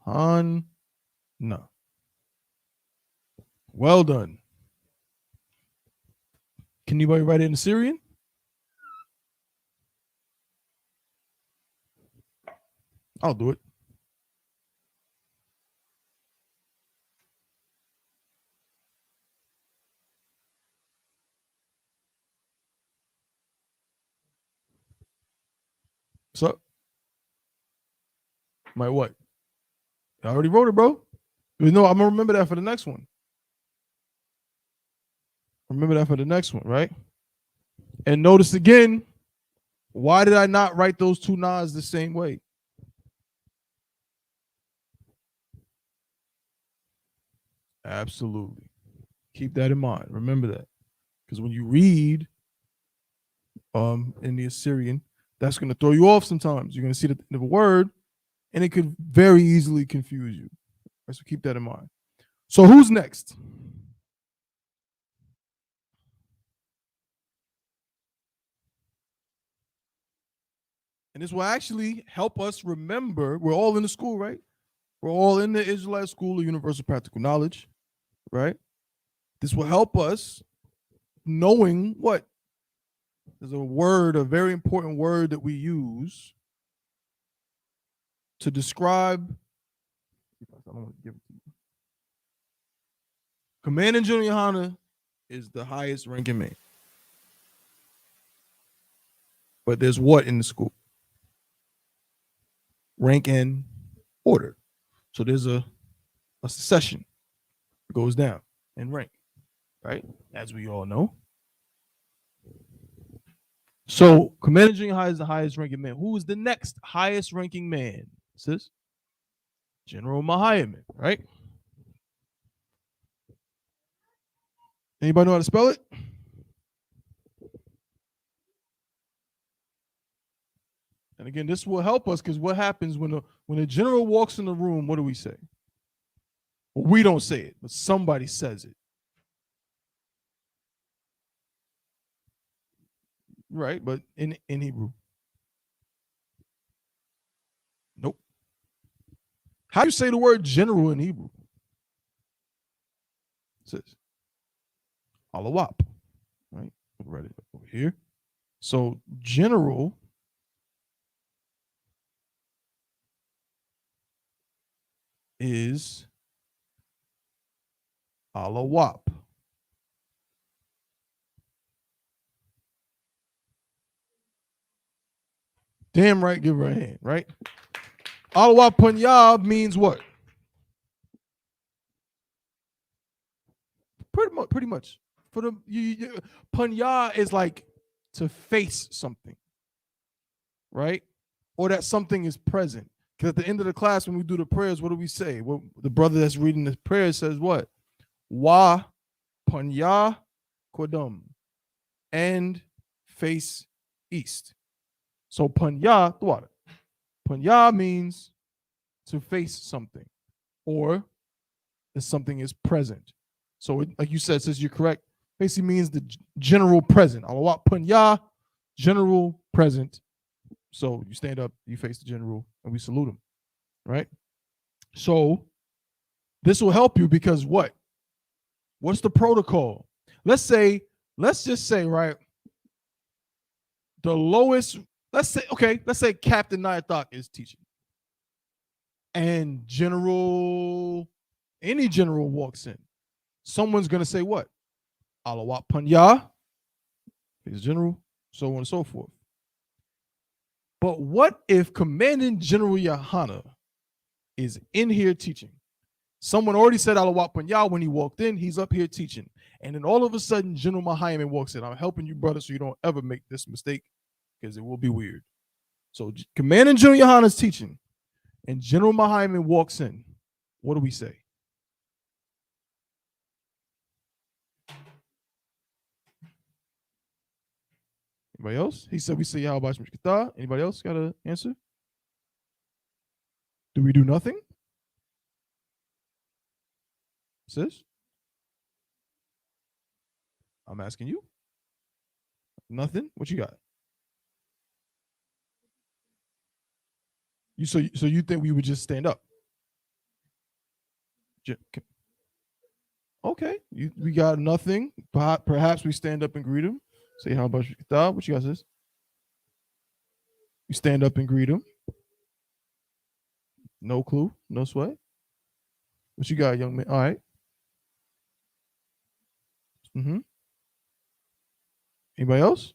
Han, Na. Well done. Can anybody write it in Syrian? I'll do it. So, my what? I already wrote it, bro. No, I'm gonna remember that for the next one. Remember that for the next one, right? And notice again, why did I not write those two nas the same way? Absolutely. Keep that in mind. Remember that. Because when you read in the Assyrian, that's going to throw you off sometimes. You're going to see the end of a word, and it could very easily confuse you. Right, so keep that in mind. So who's next? And this will actually help us remember, we're all in the school, right? We're all in the Israelite School of Universal Practical Knowledge, right? This will help us knowing what? There's a word, a very important word that we use to describe. I don't want to give it to you. Commanding General Yohana is the highest ranking man. But there's what in the school? Rank and order. So there's a succession. It goes down in rank, right? As we all know. So Commander Junior High is the highest ranking man. Who is the next highest ranking man? Sis? General Mahayaman, right? Anybody know how to spell it? And again, this will help us because what happens when a general walks in the room, what do we say? Well, we don't say it, but somebody says it. Right, but in Hebrew. Nope. How do you say the word general in Hebrew? It says Alawap. Right? We'll write it over here. So general is Alawap. Damn right, give her a hand, right? Alawap Punyab means what? Pretty much. For the Punya is like to face something, right? Or that something is present. Because at the end of the class, when we do the prayers, what do we say? Well, the brother that's reading the prayer says what? Wa Punya Kodum. And face east. So Punya, Dwada. Punya means to face something, or that something is present. So, like you said, since you're correct, basically means the general present. Alawat Punya, general present. So you stand up, you face the general, and we salute him, right? So this will help you because what? What's the protocol? Let's just say, right, the lowest, let's say Captain Nayathak is teaching. And any general walks in. Someone's going to say what? Alawat Punya, his general, so on and so forth. But what if Commanding General Yohana is in here teaching? Someone already said Alawat Punya when he walked in. He's up here teaching. And then all of a sudden, General Mahayaman walks in. I'm helping you, brother, so you don't ever make this mistake because it will be weird. So Commanding General Yohana is teaching. And General Mahayaman walks in. What do we say? Anybody else? He said we say Yahweh Shemeshkata. Kata. Anybody else got an answer? Do we do nothing? Sis? I'm asking you. Nothing? What you got? So you think we would just stand up? Okay, we got nothing. Perhaps we stand up and greet him. Say how about you? What you got, sis? You stand up and greet him. No clue, no sweat. What you got, young man? All right. Anybody else?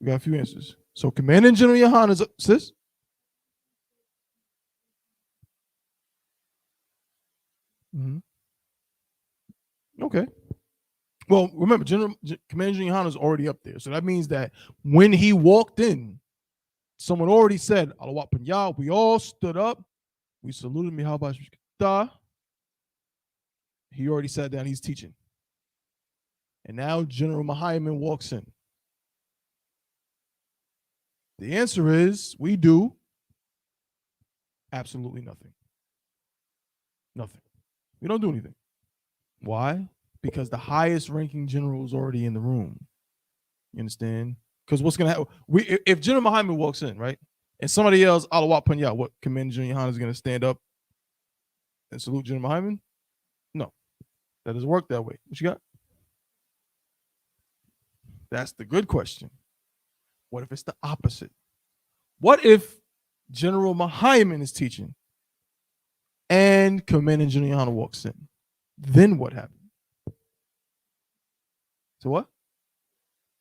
We got a few answers. So Commanding General Yohanan is up, sis. Okay. Well, remember, Commanding General Yohanan is already up there. So that means that when he walked in, someone already said, Alawat Panya. We all stood up. We saluted me. How about you? He already sat down. He's teaching. And now General Mahiman walks in. The answer is we do absolutely nothing. Nothing. We don't do anything. Why? Because the highest ranking general is already in the room. You understand? Because what's going to happen? If General Mahiman walks in, right, and somebody else, Alawat Panya, what, Commander General Yohanan is going to stand up and salute General Mahiman? No. That doesn't work that way. What you got? That's the good question. What if it's the opposite? What if General Mahiman is teaching and Commander General Yohanan walks in? Then what happens? So what?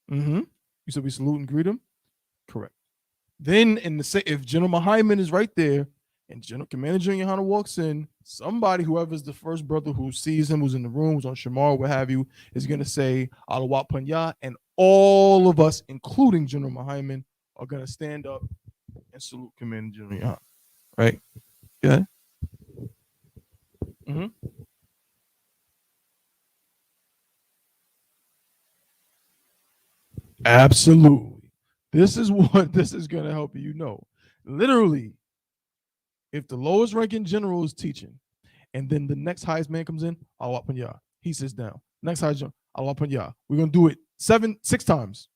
You said we salute and greet him? Correct. Then if General Mahiman is right there and Commander General Yohanan walks in, somebody, whoever's the first brother who sees him, who's in the room, who's on Shamar, what have you, is going to say Alawat Panya, and all of us, including General Mahiman, are going to stand up and salute Commander General Yohanan. Right? Yeah. Absolutely. This is what this is going to help you know. Literally, if the lowest ranking general is teaching, and then the next highest man comes in, Alawat Panya, he sits down. Next highest general, Alawat Panya. We're going to do it 6 times.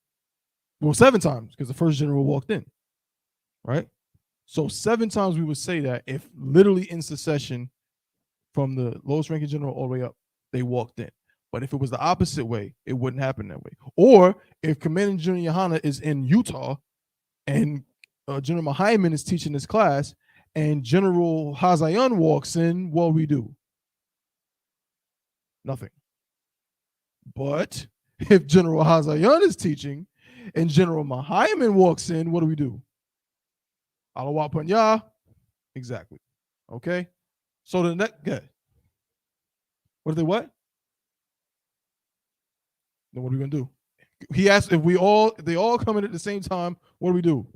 Well, 7 times, because the first general walked in. Right? So 7 times we would say that if literally in succession from the lowest ranking general all the way up, they walked in. But if it was the opposite way, it wouldn't happen that way. Or if Commander General Yohanan is in Utah and General Mahiman is teaching this class and General Hazayan walks in, what do we do? Nothing. But if General Hazayan is teaching and General Mahiman walks in, what do we do? Alawat Panya. Exactly. Okay. So the next, good. What if they what? Then what are we gonna do? He asked if they all come in at the same time, what do we do?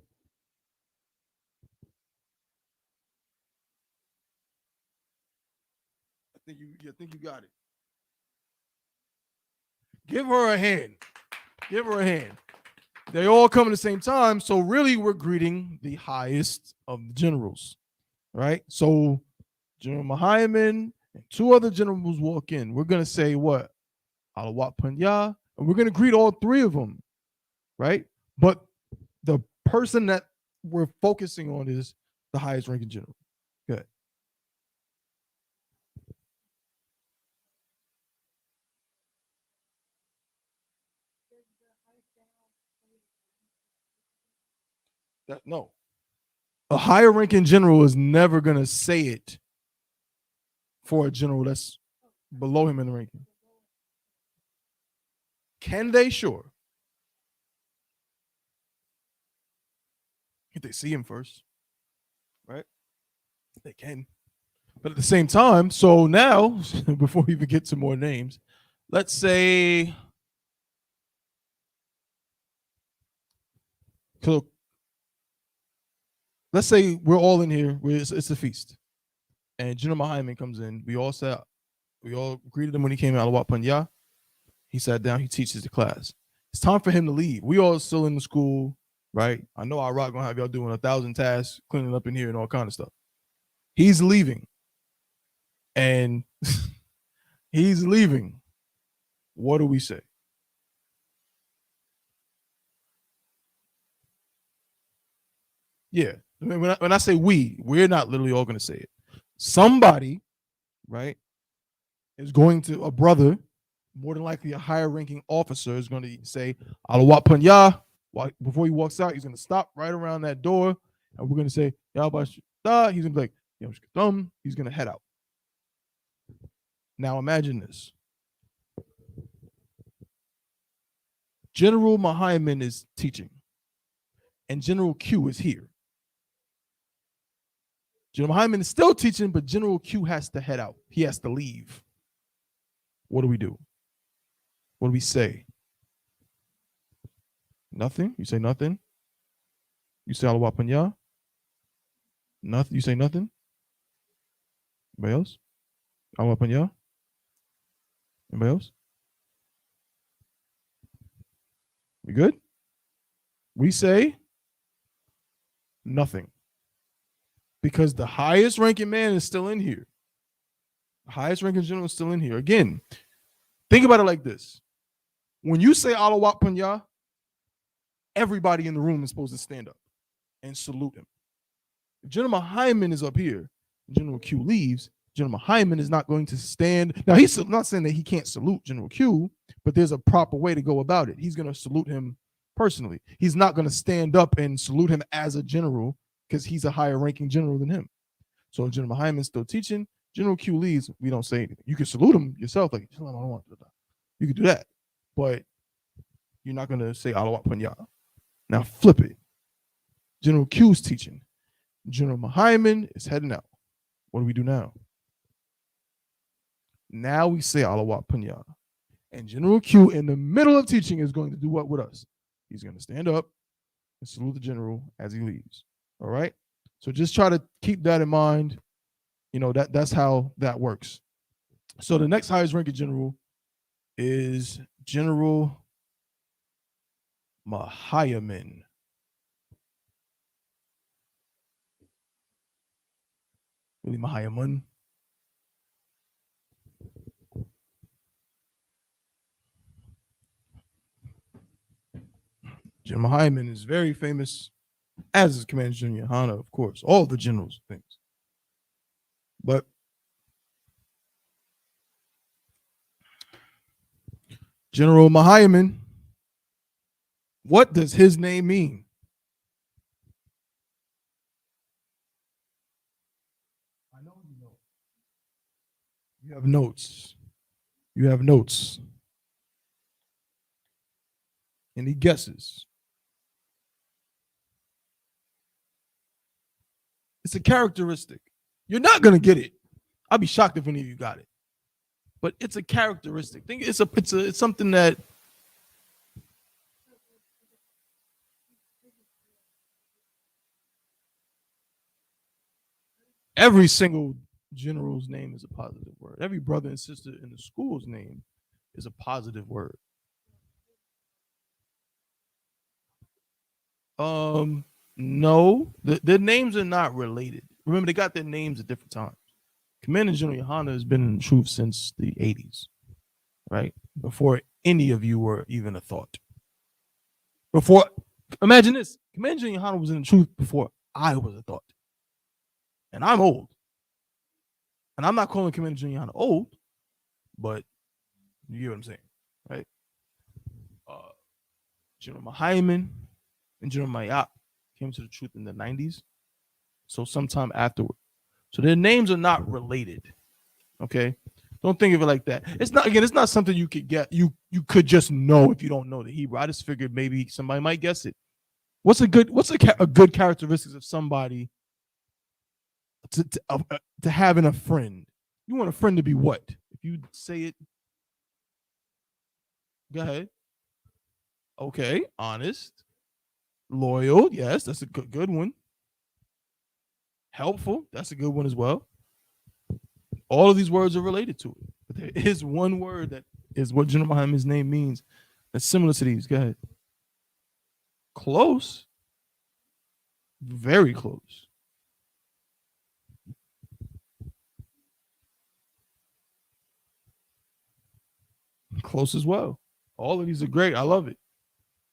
I think you got it. Give her a hand. Give her a hand. They all come at the same time, so really we're greeting the highest of the generals, right? So General Mahiman and 2 other generals walk in. We're gonna say what? Alawat Panya. And we're going to greet all 3 of them, right? But the person that we're focusing on is the highest ranking general. Good. No. A higher ranking general is never going to say it for a general that's below him in the ranking. Can they? Sure. If they see him first, right? They can. But at the same time, so now, before we even get to more names, let's say, so let's say we're all in here. It's a feast. And General Mahiman comes in. We all greeted him when he came out of Alawat Panya. He sat down, he teaches the class. It's time for him to leave. We all still in the school, right? I know our rock gonna have y'all doing 1,000 tasks, cleaning up in here and all kind of stuff. He's leaving. And he's leaving. What do we say? Yeah. When I say we're not literally all going to say it. Somebody, right, is going to, a brother, more than likely a higher ranking officer, is going to say, Alawat Panya. Before he walks out, he's going to stop right around that door. And we're going to say, Yabash. He's going to be like, he's going to head out. Now imagine this. General Muhammad is teaching, and General Q is here. General Muhammad is still teaching, but General Q has to head out. He has to leave. What do we do? What do we say? Nothing? You say nothing? You say Alawat Panya? Nothing? You say nothing? Anybody else? Alawat Panya? Anybody else? We good? We say nothing. Because the highest ranking man is still in here. The highest ranking general is still in here. Again, think about it like this. When you say Alawat Panya, everybody in the room is supposed to stand up and salute him. If General Muhammad is up here, General Q leaves, General Muhammad is not going to stand. Now, he's not saying that he can't salute General Q, but there's a proper way to go about it. He's going to salute him personally. He's not going to stand up and salute him as a general because he's a higher ranking general than him. So if General Muhammad is still teaching, General Q leaves, we don't say anything. You can salute him yourself, like, I don't want to. You can do that, but you're not going to say Alawat Panya. Now flip it. General Q's teaching. General Muhammad is heading out. What do we do now? Now we say Alawat Panya. And General Q in the middle of teaching is going to do what with us? He's going to stand up and salute the general as he leaves. All right. So just try to keep that in mind. You know, that's how that works. So the next highest ranking general is General Muhammad. Really, Muhammad? General Muhammad is very famous, as is Commander General Yohana, of course. All the generals, things. But General Muhammad, what does his name mean? I know you know. You have notes. You have notes. And he guesses. It's a characteristic. You're not going to get it. I'd be shocked if any of you got it. But it's a characteristic. Think it's something that every single general's name is a positive word. Every brother and sister in the school's name is a positive word. No, their names are not related. Remember, they got their names at different times. Commander General Yohana has been in the truth since the 80s, right? Before any of you were even a thought. Imagine this. Commander General Yohana was in the truth before I was a thought. And I'm old. And I'm not calling Commander General Yohana old, but you get what I'm saying, right? General Muhammad and General Mayat came to the truth in the 90s. So sometime afterward. So their names are not related. Okay. Don't think of it like that. It's not something you could get. You could just know if you don't know the Hebrew. I just figured maybe somebody might guess it. What's a good characteristic of somebody to having a friend? You want a friend to be what? If you say it, go ahead. Okay, honest, loyal. Yes, that's a good one. Helpful. That's a good one as well. All of these words are related to it. But there is one word that is what General Muhammad's name means. that's similar to these. Go ahead. Close. Very close. Close as well. All of these are great. I love it.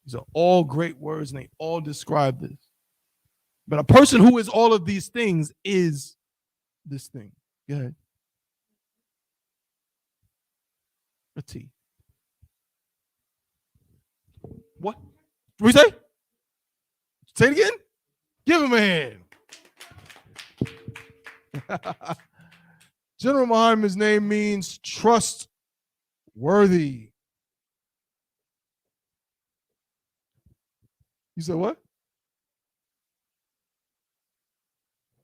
These are all great words, and they all describe this. But a person who is all of these things is this thing. Go ahead. A T. What? What we say? Say it again? Give him a hand. General Muhammad's name means trustworthy. You said what?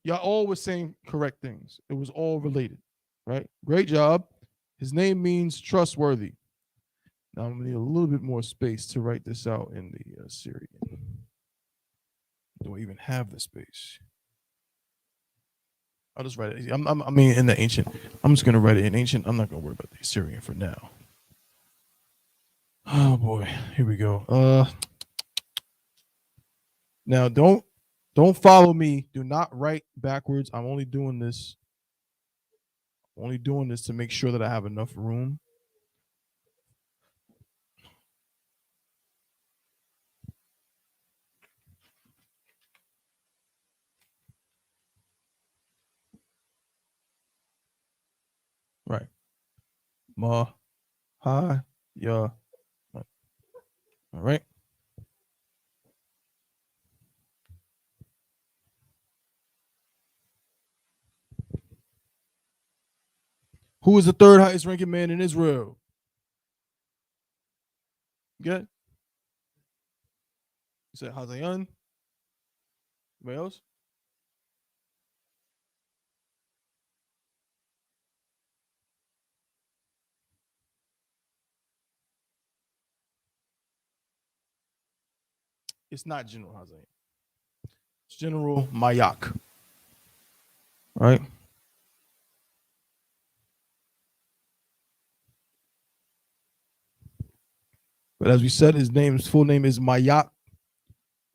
Y'all all were saying correct things. It was all related, right? Great job. His name means trustworthy. Now I'm gonna need a little bit more space to write this out in the Syrian. Do I even have the space? I'll just write it. I mean, in the ancient. I'm just gonna write it in ancient. I'm not gonna worry about the Assyrian for now. Oh boy, here we go. Now don't follow me. Do not write backwards. I'm only doing this. To make sure that I have enough room. Right. Ma, ha, ya. All right. Who is the third highest ranking man in Israel? Good. You said Hazayan. Anybody else? It's not General Hazayan. It's General Mayak. Right? But as we said, his full name is Mayak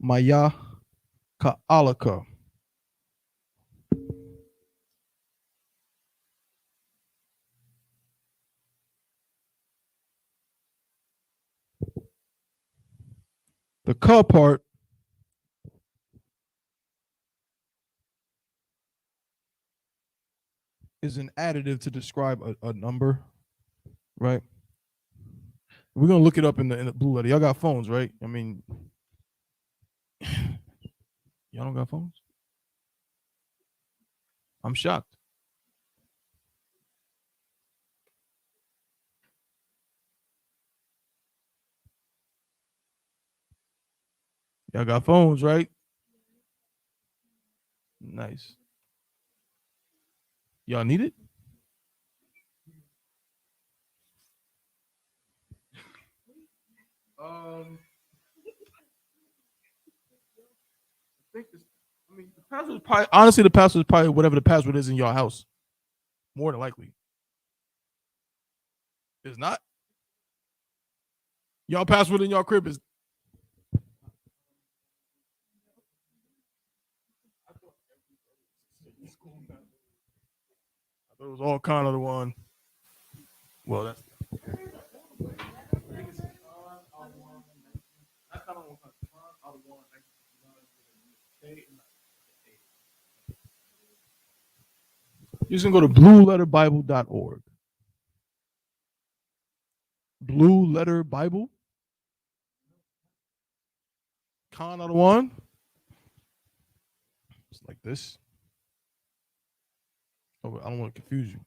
Maya Ka'alaka. The ka part is an additive to describe a number, right? We're gonna look it up in the blue letter. Y'all got phones, right? I mean, y'all don't got phones? I'm shocked. Y'all got phones, right? Nice. Y'all need it? I think the password is probably, honestly, the password is probably whatever the password is in your house. More than likely. It's not. Y'all password in your crib is. I thought it was all kind of the one. Well, that's. You just can go to blueletterbible.org. Blue Letter Bible. Khan out of one. It's like this. Oh, I don't want to confuse you.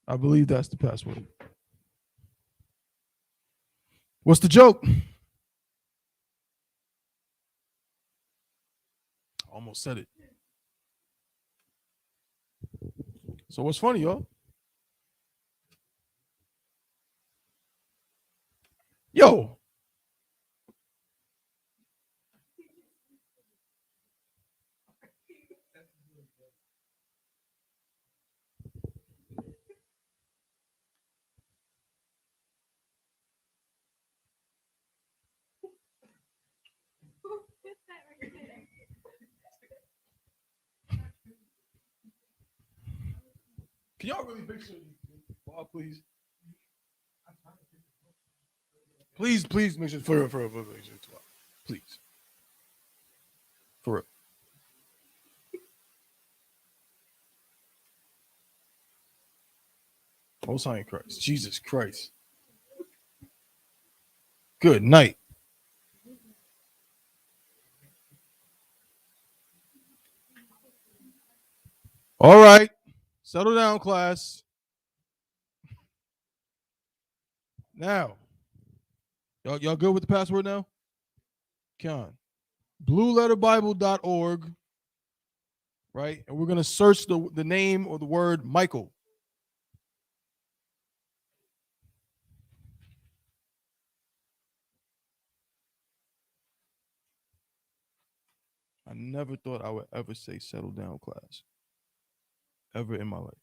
I believe that's the password. What's the joke? Almost said it. So what's funny, y'all? Yo, Can y'all really make sure you please? Please make sure for real, please. For real. Most High in Christ. Jesus Christ. Good night. All right. Settle down, class. Now, y'all good with the password now? Con. BlueLetterBible.org. Right? And we're going to search the name or the word Michael. I never thought I would ever say settle down, class. Ever in my life.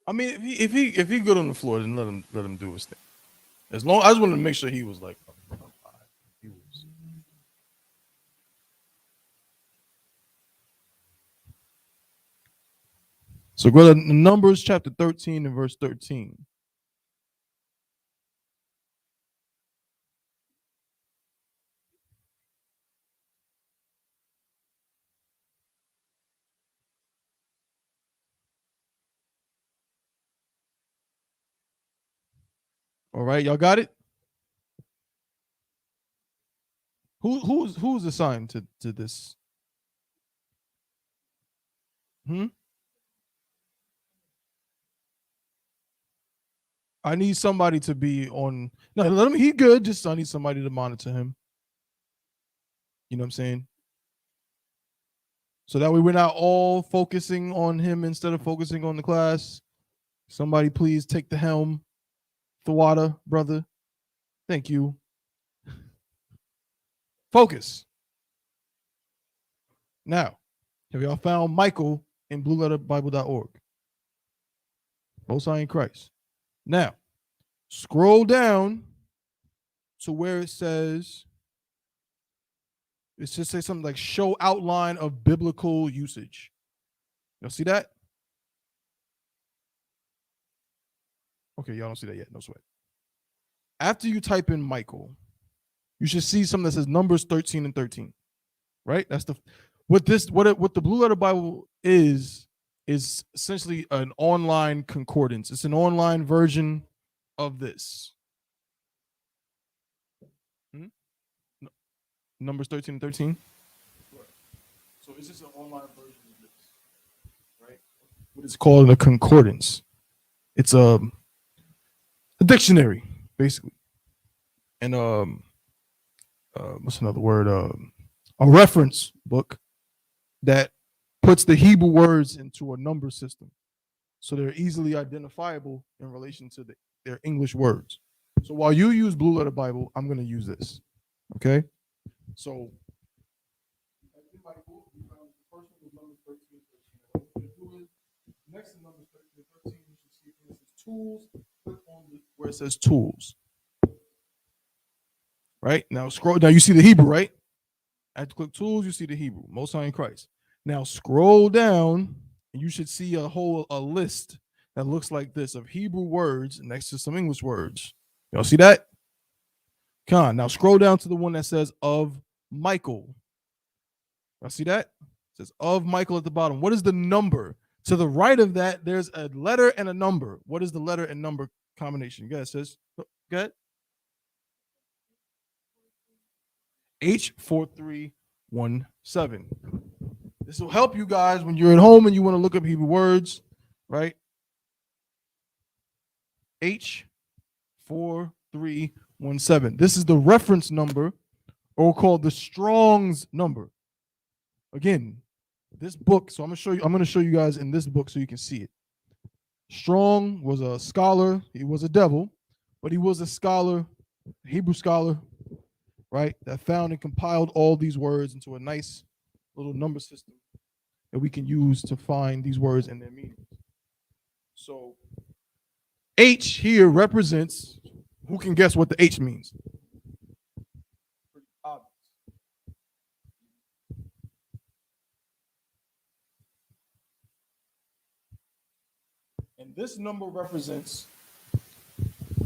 I mean, if he good on the floor, then let him do his thing. As long I just wanted to make sure he was like, he was. So go to Numbers chapter 13 and verse 13. All right, y'all got it? Who's assigned to this? I need somebody to be on. No, let him. He good. Just I need somebody to monitor him. You know what I'm saying? So that way we're not all focusing on him instead of focusing on the class. Somebody please take the helm. Thawada, brother. Thank you. Focus. Now, have y'all found Michael in blueletterbible.org? Most High in Christ. Now, scroll down to where it says, it should say something like show outline of biblical usage. Y'all see that? Okay, y'all don't see that yet. No sweat. After you type in Michael, you should see something that says Numbers 13 and 13. Right? That's what the Blue Letter Bible is essentially an online concordance. It's an online version of this. Numbers 13 and 13. So it's just an online version of this. Right? What is called a concordance. It's a dictionary, basically. And what's another word? A reference book that puts the Hebrew words into a number system, so they're easily identifiable in relation to their English words. So while you use Blue Letter Bible, I'm going to use this. Okay. So next to Numbers 13, you should see this is tools. Click on where it says tools. Right now, scroll down. You see the Hebrew, right? After click tools, you see the Hebrew, Most High in Christ. Now scroll down, and you should see a list that looks like this of Hebrew words next to some English words. Y'all see that? Now scroll down to the one that says of Michael. Y'all see that? It says of Michael at the bottom. What is the number? To the right of that, there's a letter and a number. What is the letter and number combination? Go ahead, sis. Go ahead. H4317. This will help you guys when you're at home and you want to look up Hebrew words, right? H4317. This is the reference number, or called the Strong's number. Again, this book. So I'm going to show you guys in this book so you can see it. Strong was a scholar. He was a devil, but he was a scholar, Hebrew scholar, right? That found and compiled all these words into a nice little number system that we can use to find these words and their meanings. So H here represents, who can guess what the H means? Pretty obvious. And this number represents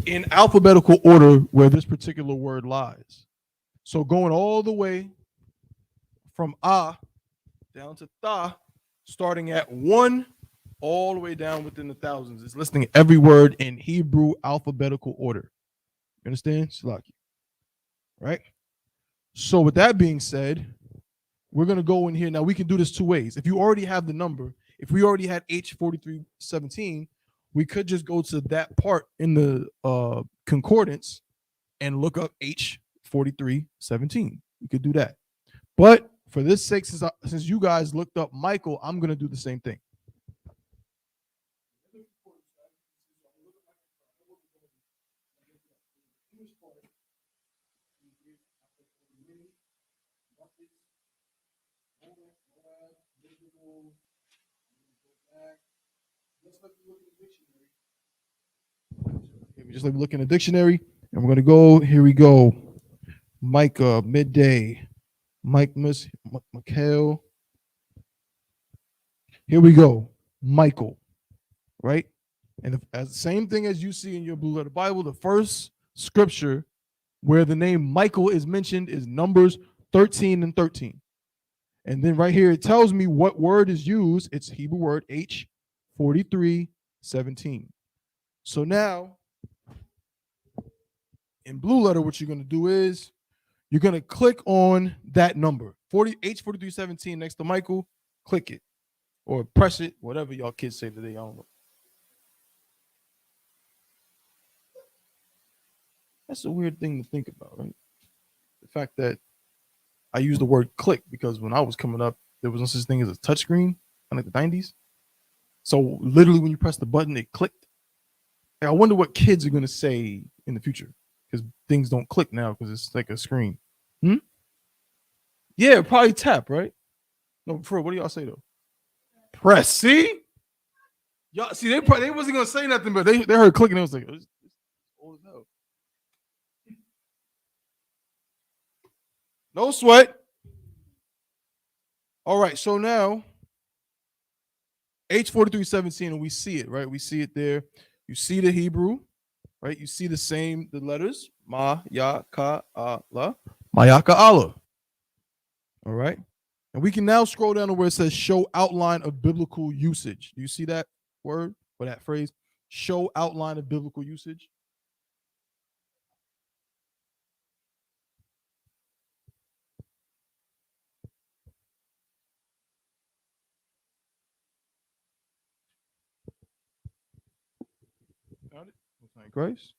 in alphabetical order where this particular word lies. So going all the way from A down to Tha, starting at 1 all the way down within the thousands. It's listing every word in Hebrew alphabetical order. You understand? Shalaki. Right? So with that being said, we're going to go in here. Now we can do this two ways. If you already have the number, if we already had H4317, we could just go to that part in the concordance and look up H4317. We could do that. But for this sake, since you guys looked up Michael, I'm going to do the same thing. Just like we look in the dictionary, and we're going to go. Here we go. Micah, midday. Mike, Miss, Mikhail. Here we go. Michael, right? And as the same thing as you see in your blue letter Bible, the first scripture where the name Michael is mentioned is Numbers 13 and 13. And then right here, it tells me what word is used. It's Hebrew word H4317. So now, in blue letter, what you're going to do is you're going to click on that number, H4317 next to Michael, click it or press it, whatever y'all kids say today. I don't know. That's a weird thing to think about, right? The fact that I use the word click because when I was coming up, there was no such thing as a touchscreen in like the 90s. So literally when you press the button, it clicked. I wonder what kids are going to say in the future because things don't click now because it's like a screen. Yeah, probably tap, right? No, for what do y'all say though? Press. See? Y'all see, they wasn't going to say nothing, but they heard clicking. It was like, it's old as hell. No sweat. All right, so now H4317, and we see it, right? We see it there. You see the Hebrew, right? You see the letters, Ma, Ya, Ka, La, Mayaka, Allah. All right. And we can now scroll down to where it says show outline of biblical usage. Do you see that word or that phrase? Show outline of biblical usage. Found it? Thank Christ.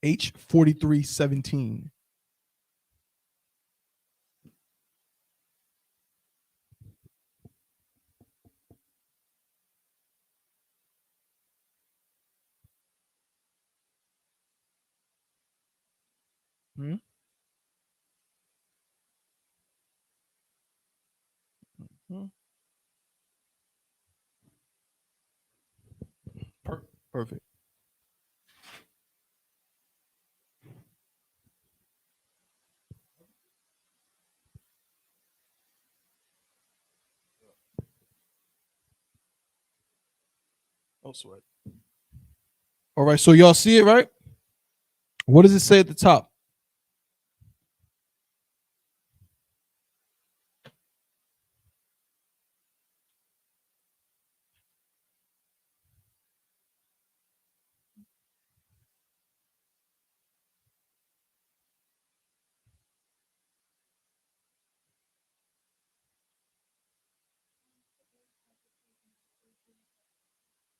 H4317. Perfect. No sweat. All right, so y'all see it, right? What does it say at the top?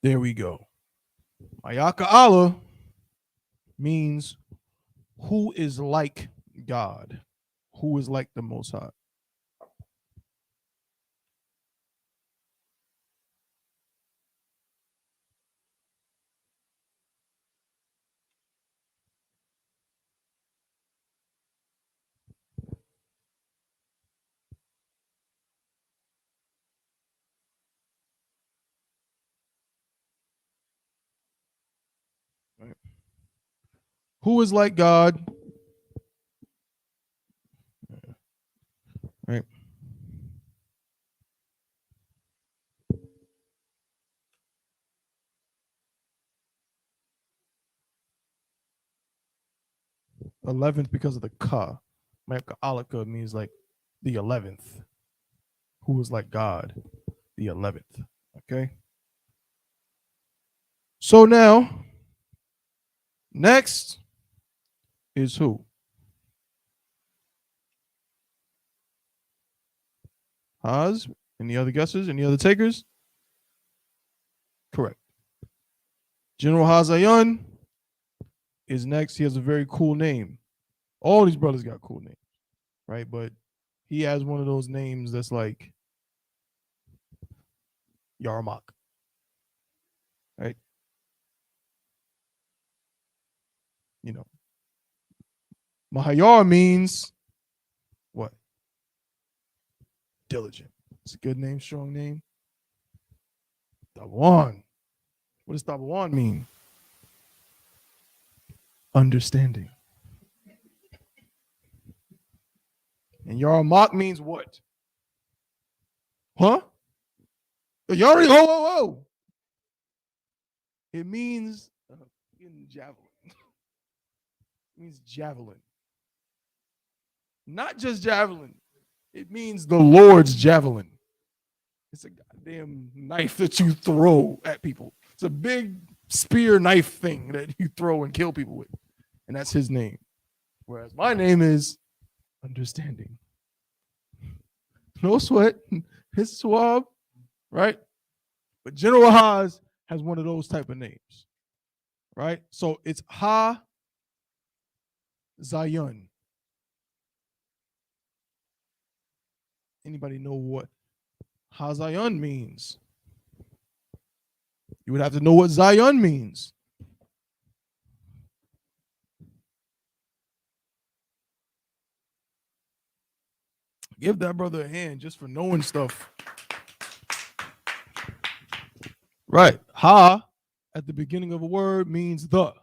There we go. Mayaka Allah means who is like God, who is like the Most High. Right. Who is like God? 11th because of the ka. Alaka means like the 11th. Who is like God? The 11th. Okay. So now, next is who? Haz? Any other guesses? Any other takers? Correct. General Hazayan is next. He has a very cool name. All these brothers got cool names, right? But he has one of those names that's like Yarmak, right? You know, Mahayar means what? Diligent. It's a good name, strong name. Tawan. What does Tawan mean? Understanding. And Yarmak means what? Huh? Yari, whoa. It means javelin. It means javelin. Not just javelin. It means the Lord's javelin. It's a goddamn knife that you throw at people. It's a big spear knife thing that you throw and kill people with. And that's his name. Whereas my name is Understanding. No sweat. It's suave, right? But General Haz has one of those type of names, right? So it's Ha Zayun. Anybody know what Ha Zayun means? You would have to know what Zion means. Give that brother a hand just for knowing stuff. Right. Ha at the beginning of a word means the.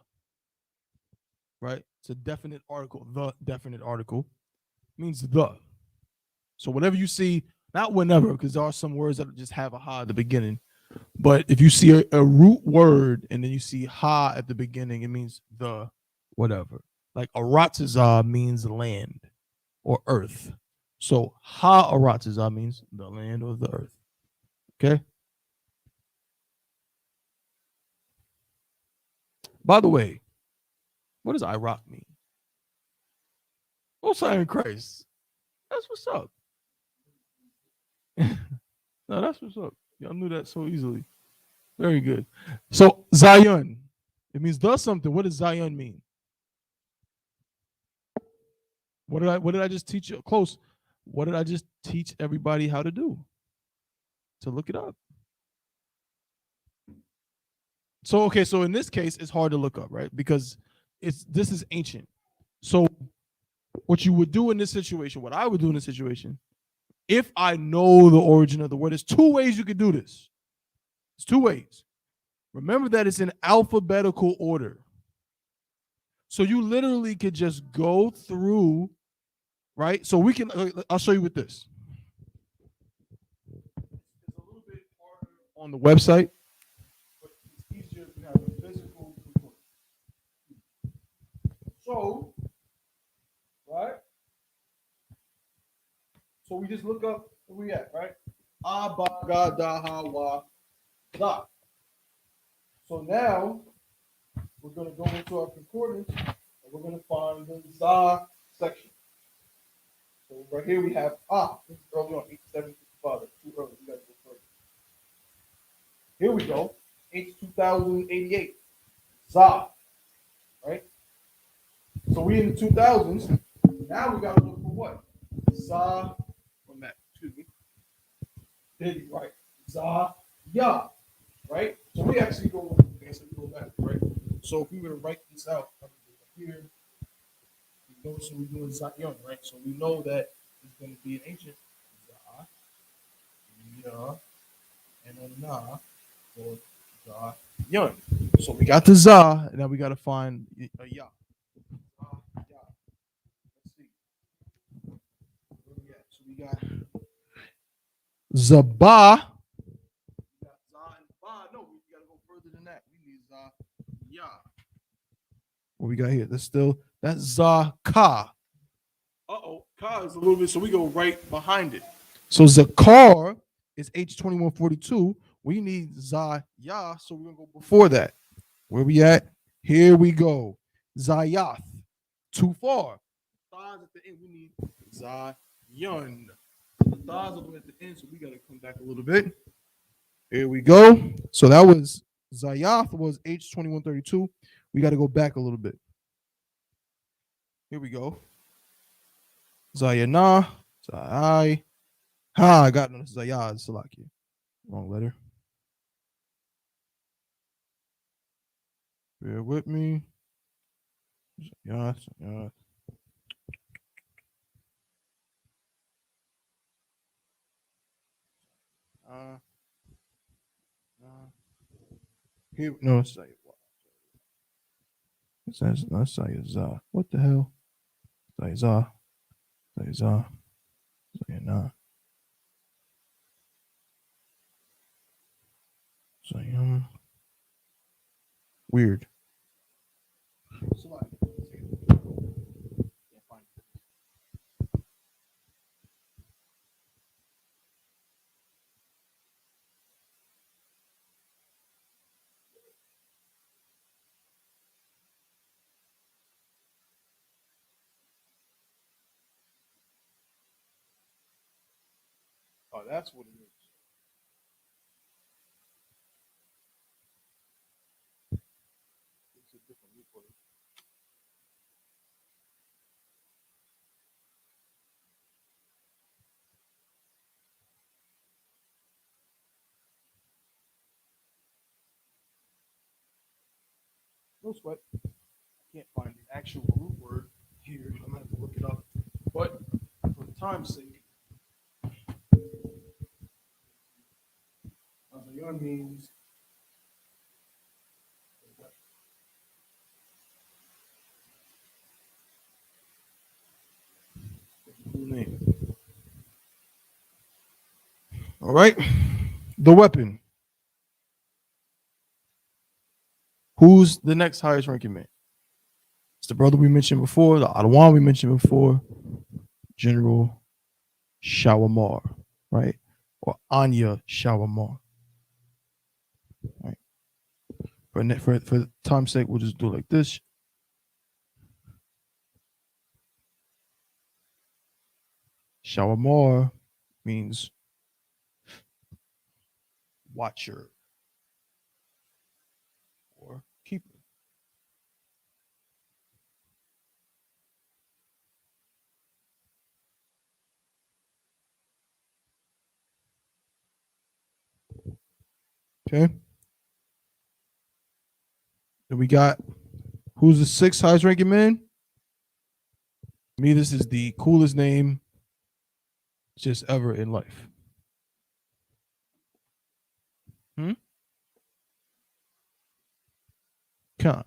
Right? It's a definite article. The definite article means the. So whenever you see, not whenever, because there are some words that just have a ha at the beginning. But if you see a root word and then you see ha at the beginning, it means the whatever. Like Aratizah means land or earth. So ha Aratizah means the land or the earth. Okay. By the way, what does Iraq mean? Most High in Christ. That's what's up. No, that's what's up. Y'all knew that so easily. Very good. So Zion, it means the something. What does Zion mean? What did I just teach you? Close. What did I just teach everybody how to do? To look it up. So okay, so in this case, it's hard to look up, right? Because this is ancient. So what you would do in this situation, what I would do in this situation, if I know the origin of the word, there's two ways you could do this. It's two ways. Remember that it's in alphabetical order. So you literally could just go through, right? So we can, I'll show you with this. It's a little bit harder on the website, but it's easier if you have a physical report. So, right? So we just look up where we at, right? Ba, ga, da, ha, wa, da. So now we're going to go into our concordance and we're going to find the za section. So right here we have this is early on 8755. That's too early. We got to go further. Here we go. H2088. Za. Right? So we in the 2000s. Now we got to look for what? Za. Excuse me. There you right. Za. Ya. Right? So we actually go back, right? So if we were to write this out here, we know, so we're doing Zion, right? So we know that it's going to be an ancient Za, Ya, and a Na for Zion. So we got the Za, and now we got to find a Ya. Let's see. Where we at? So we got Zabah. What we got here? That's That's Za-ka. Ka is a little bit, so we go right behind it. So Zakar is H2142. We need Zaya, so we're gonna go before that. Where we at? Here we go. Zayath. Too far. Thighs at the end. We need Zayon. The thighs are at the end, so we gotta come back a little bit. Here we go. So that was Zayath was H2132. We got to go back a little bit. Here we go. Zayana. Zai. Ha, I got no Zayad Salaki. Wrong letter. Bear with me. Zayad. Here, no, it's Zayad. It says no, Zayad. What the hell? Zayad. Zayad. Zayana. Zayam. Weird. Oh, that's what it is. It's a different replay. No sweat. I can't find the actual root word here. I'm gonna have to look it up. But for time's sake, Azayon means cool name. All right. The weapon. Who's the next highest ranking man? It's the brother we mentioned before, the Adawan we mentioned before, General Shawamar, right? Or Anya Shawamar. Right. For time's sake, we'll just do it like this. Shawamar means watcher or keeper. Okay. Then we got who's the sixth highest ranking man? Me, this is the coolest name just ever in life. Khan.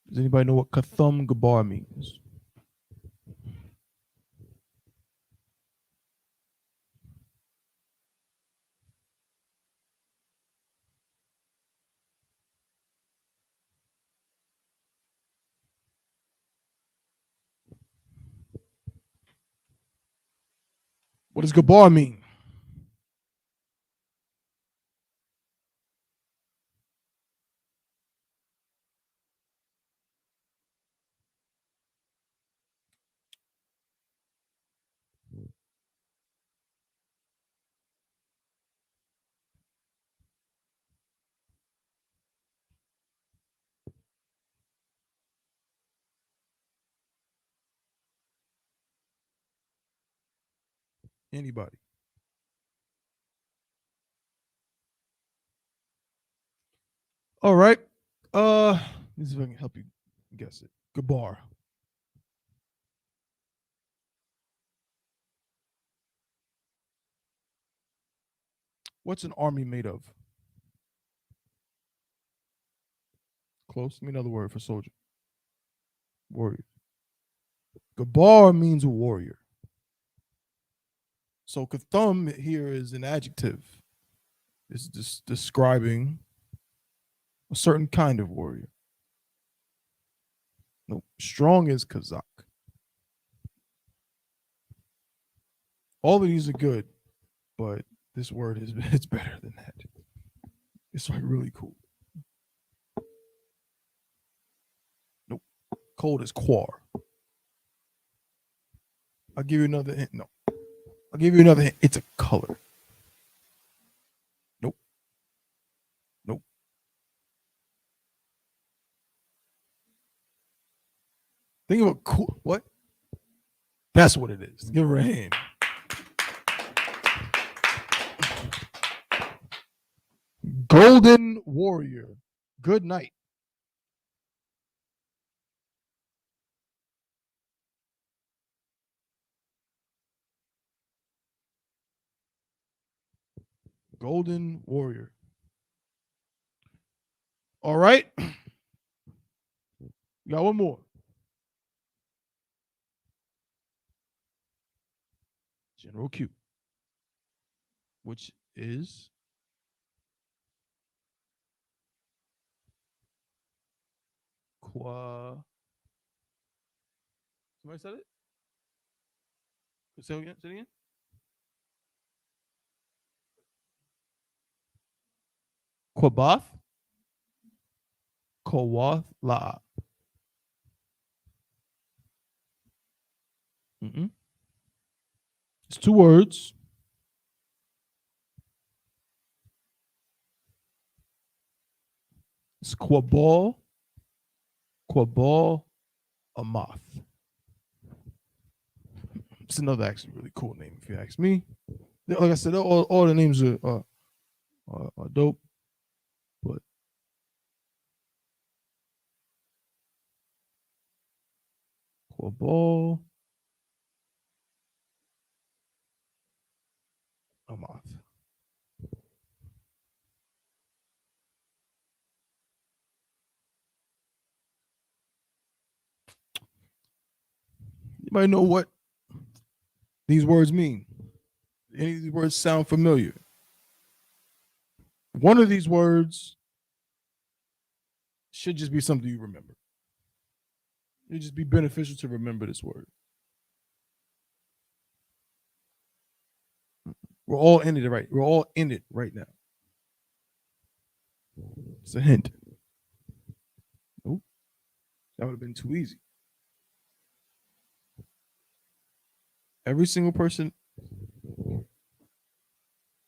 Does anybody know what Kathum Gabar means? What does Gabar mean? Anybody? All right. This is if I can help you guess it. Gabar. What's an army made of? Close. Give me another word for soldier. Warrior. Gabar means warrior. So Kathum here is an adjective. It's just describing a certain kind of warrior. Nope. Strong is Kazakh. All of these are good, but this word is it's better than that. It's like really cool. Nope. Cold is Quar. I'll give you another hint. No. I'll give you another hint. It's a color. Nope. Nope. Think of a cool. What? That's what it is. Give her a hand. Golden Warrior. Good night. Golden Warrior. All right. Got one more. General Q, which is Somebody said it? Say it again. Say it again. Quabath. Kawath La. It's two words. It's Quabal Amath. It's another actually really cool name if you ask me. Like I said, all the names are dope, but Quabal Amath. You might know what these words mean. Any of these words sound familiar? One of these words should just be something you remember. It'd just be beneficial to remember this word. We're all in it right. We're all in it right now. It's a hint. Nope. That would have been too easy. Every single person,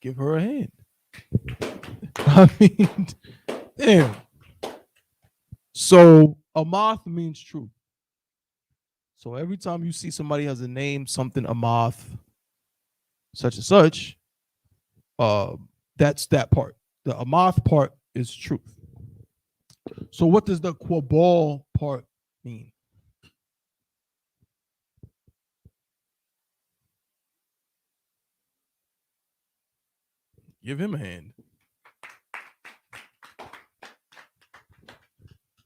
give her a hand. I mean, damn. So Amath means truth. So every time you see somebody has a name, something Amath, such and such, that's that part. The Amath part is truth. So what does the Quabal part mean? Give him a hand.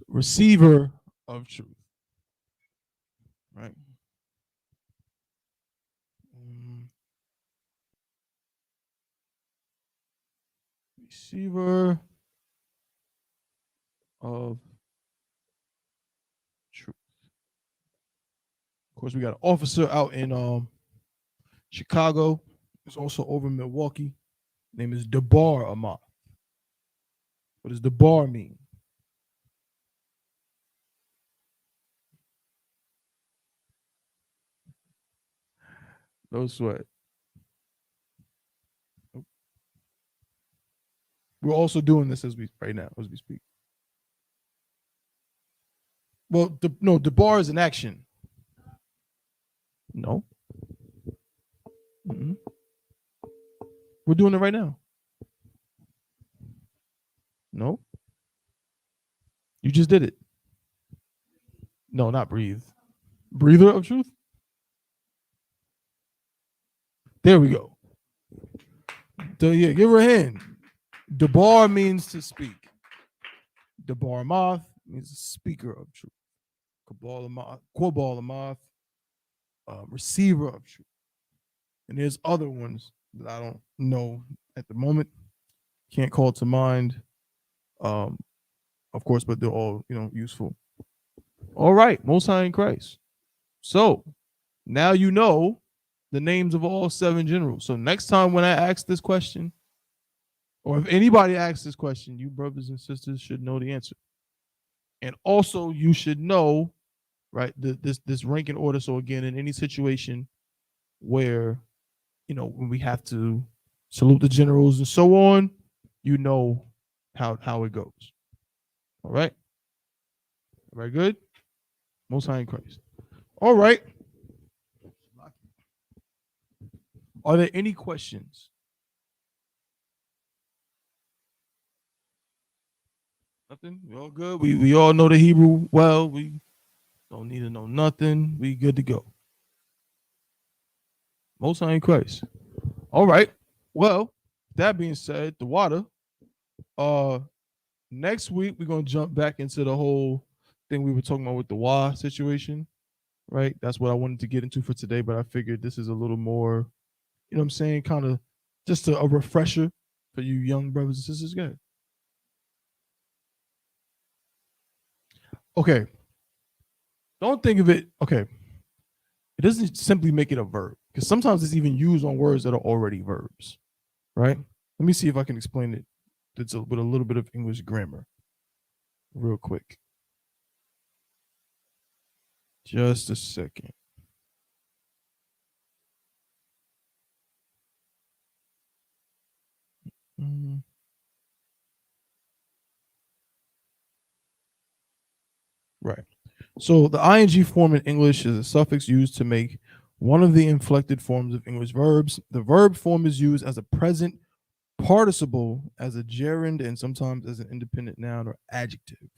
Receiver of truth. Right? Receiver of truth. Of course, we got an officer out in Chicago. He's also over in Milwaukee. Name is Debar Amath. What does Debar mean? No sweat. We're also doing this right now as we speak. Well, Debar is an action. No. Mm-mm. We're doing it right now. No. You just did it. No, not breathe. Breather of truth? There we go. Yeah, give her a hand. Debar means to speak. Debar Amath means speaker of truth. Quabal Amath, receiver of truth. And there's other ones that I don't know at the moment. Can't call to mind. Of course, but they're all useful. All right, Most High in Christ. So now you know the names of all 7 generals. So next time when I ask this question, or if anybody asks this question, you brothers and sisters should know the answer. And also you should know, right, this ranking order. So again, in any situation where, when we have to salute the generals and so on, you know how it goes. All right. Very good. Most High in Christ. All right. Are there any questions? Nothing? We all good? We all know the Hebrew well. We don't need to know nothing. We good to go. Most High in Christ. All right. Well, that being said, the water. Next week we're gonna jump back into the whole thing we were talking about with the Wa situation. Right? That's what I wanted to get into for today, but I figured this is a little more, what I'm saying, kind of just a refresher for you young brothers and sisters. Good. Okay. Don't think of it. Okay. It doesn't simply make it a verb, because sometimes it's even used on words that are already verbs. Right? Let me see if I can explain it with a little bit of English grammar real quick. Just a second. Right. So the ing form in English is a suffix used to make one of the inflected forms of English verbs. The verb form is used as a present participle, as a gerund, and sometimes as an independent noun or adjective.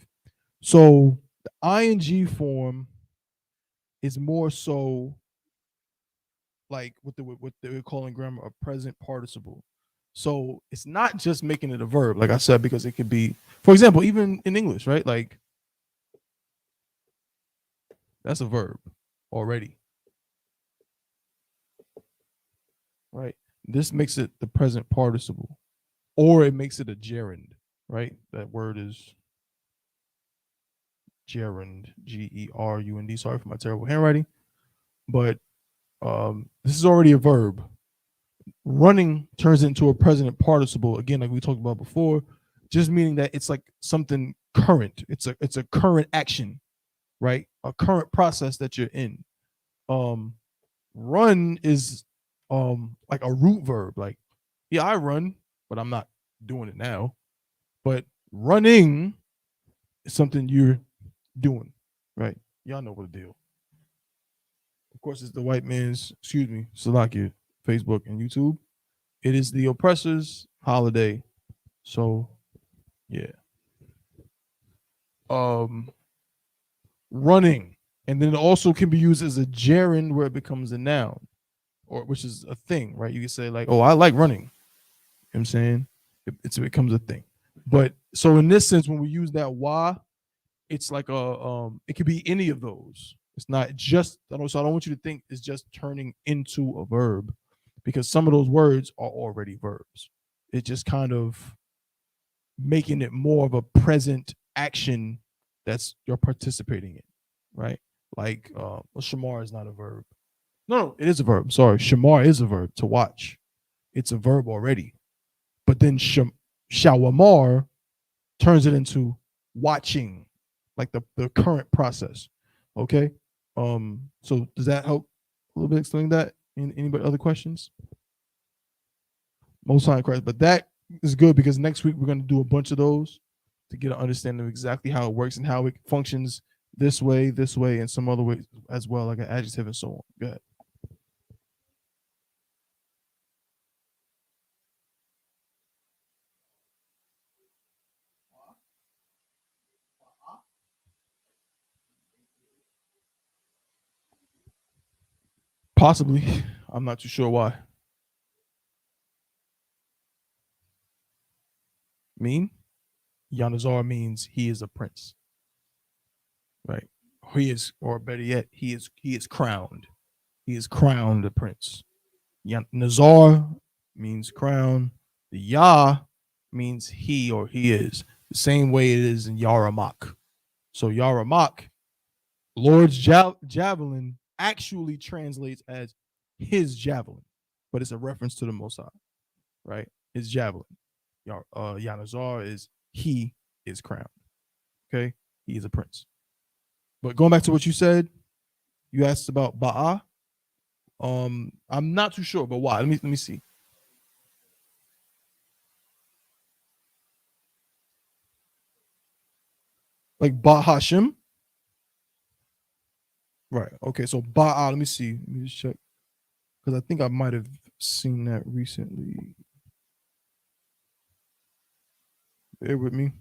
So the ing form is more so like what they would call in grammar a present participle. So it's not just making it a verb, like I said, because it could be, for example, even in English, right? Like that's a verb already, right? This makes it the present participle, or it makes it a gerund, right? That word is gerund, Gerund. Sorry for my terrible handwriting, but this is already a verb. Running turns into a present participle again, like we talked about before, just meaning that it's like something current. It's a current action, right? A current process that you're in. Run is like a root verb. Like, yeah, I run, but I'm not doing it now. But running is something you're doing, right? Y'all know what the deal. Of course, it's the white man's, Salakia, Facebook and YouTube. It is the oppressor's holiday. So, yeah. Running. And then it also can be used as a gerund where it becomes a noun, or which is a thing, right? You can say like, oh, I like running. You know what I'm saying? It becomes a thing. But so in this sense, when we use that why, it's like it could be any of those. It's not just, so I don't want you to think it's just turning into a verb, because some of those words are already verbs. It's just kind of making it more of a present action that's you're participating in, right? Like shamar is not a verb. No, it is a verb. Sorry, shamar is a verb, to watch. It's a verb already. But then shawamar turns it into watching, like the current process. Okay. So does that help a little bit explain that? Anybody other questions? Most High in Christ. But that is good, because next week we're going to do a bunch of those to get an understanding of exactly how it works and how it functions this way, and some other ways as well, like an adjective and so on. Go ahead. Possibly. I'm not too sure why. Mean? Yanazar means he is a prince. Right. He is, or better yet, he is crowned. He is crowned a prince. Nazar means crown. The Yah means he or he is. The same way it is in Yaramak. So Yaramak Lord's javelin actually translates as his javelin, but it's a reference to the Most High, right? His javelin. Yanazar is he is crowned. Okay, he is a prince. But going back to what you said, you asked about Ba'a. I'm not too sure, but why? Let me see. Like Ba Hashim. Right. Okay. So Ba'a. Let me see. Let me just check because I think I might have seen that recently. Bear with me.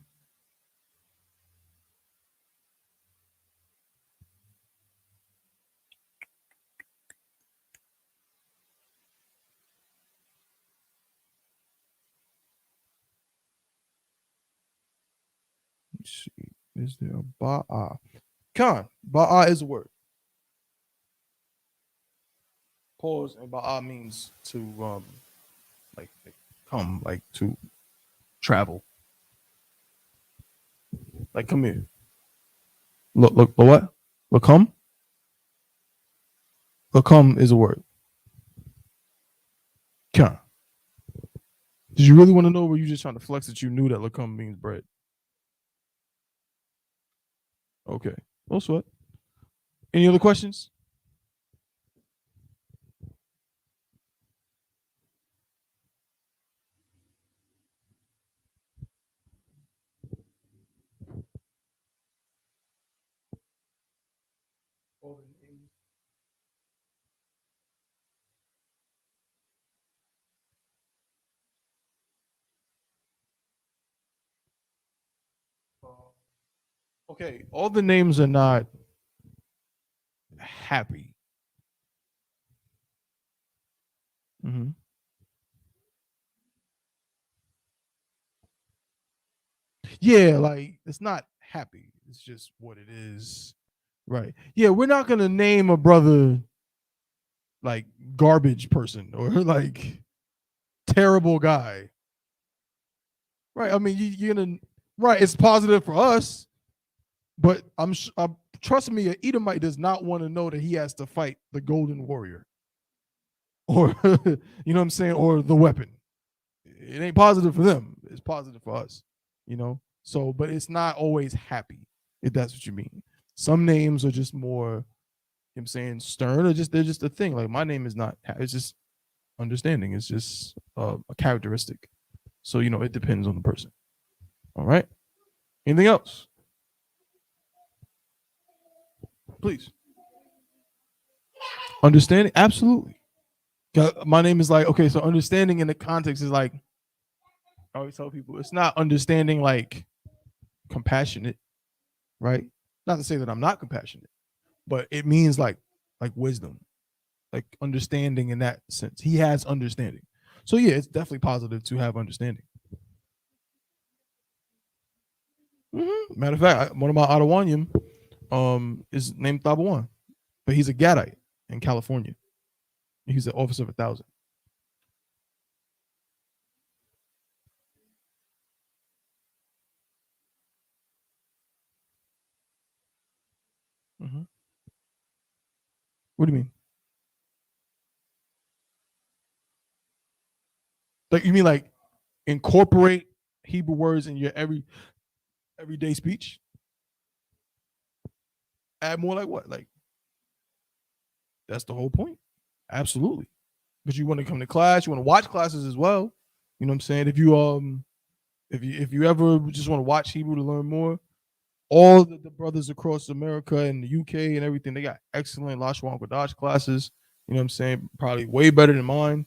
Let's see. Is there a Ba'a? Ba'a is a word. Pause, and Ba'a means to like come, like to travel. Like come here. Look what? Come is a word. Did you really want to know, or were you just trying to flex that you knew that Lacum means bread? Okay. No sweat. Any other questions? Okay, all the names are not happy. Mm-hmm. Yeah, like it's not happy. It's just what it is. Right. Yeah, we're not gonna name a brother like garbage person or like terrible guy. Right. I mean, you're gonna right. It's positive for us, but trust me, an Edomite does not want to know that he has to fight the Golden Warrior, or you know what I'm saying, or the weapon. It ain't positive for them. It's positive for us. You know. So, but it's not always happy. If that's what you mean. Some names are just more, you know what I'm saying, stern, or they're just a thing. Like my name is not. It's just understanding. It's just a characteristic. So you know, it depends on the person. All right. Anything else? Please. Understanding, absolutely. My name is like, okay, so understanding in the context is like, I always tell people it's not understanding like compassionate, right? Not to say that I'm not compassionate, but it means like wisdom, like understanding in that sense. He has understanding. So yeah, it's definitely positive to have understanding. Mm-hmm. Matter of fact, one of my Adawanyim is named Thabawan, but he's a Gadite in California. He's an officer of 1,000. Mm-hmm. What do you mean? Like you mean like incorporate Hebrew words in your everyday speech? Add more like what? Like that's the whole point. Absolutely. But you want to come to class, you want to watch classes as well. You know what I'm saying? If you ever just want to watch Hebrew to learn more, all the brothers across America and the UK and everything, they got excellent Lashawan Qadash classes. You know what I'm saying? Probably way better than mine.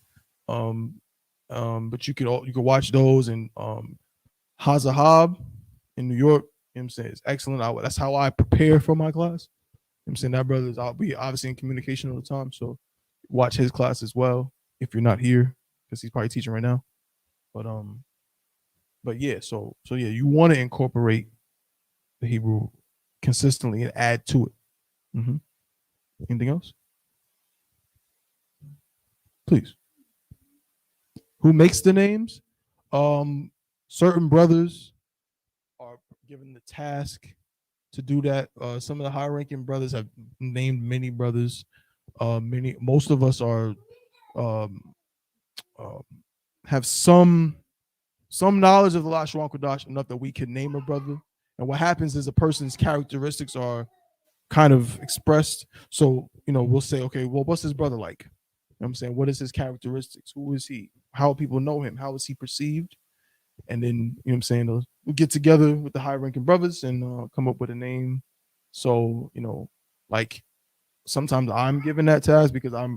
But you could watch those and Hazahab in New York. You know what I'm saying? It's excellent. That's how I prepare for my class. You know what I'm saying? That brother's we obviously in communication all the time. So watch his class as well if you're not here, because he's probably teaching right now. But yeah, so yeah, you want to incorporate the Hebrew consistently and add to it. Mm-hmm. Anything else? Please. Who makes the names? Certain brothers are given the task to do that. Some of the high-ranking brothers have named many brothers. Most of us are um, have some knowledge of the Lashawan Qadash enough that we can name a brother. And what happens is a person's characteristics are kind of expressed. So, we'll say, okay, well, what's his brother like? You know what I'm saying? What is his characteristics? Who is he? How people know him? How is he perceived? And then, you know what I'm saying, we'll get together with the high-ranking brothers and come up with a name. So, like sometimes I'm given that task because I'm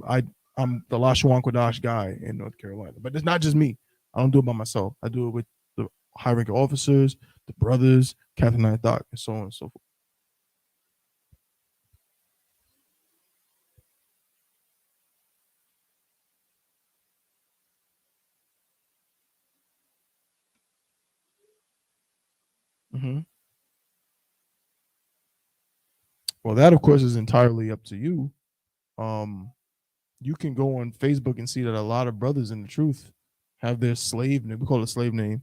the Lashawan Qadash guy in North Carolina. But it's not just me. I don't do it by myself. I do it with the high-ranking officers, the brothers, Captain Thought, and so on and so forth. Mm-hmm. Well, that of course is entirely up to you. You can go on Facebook and see that a lot of brothers in the truth have their slave name. We call it slave name.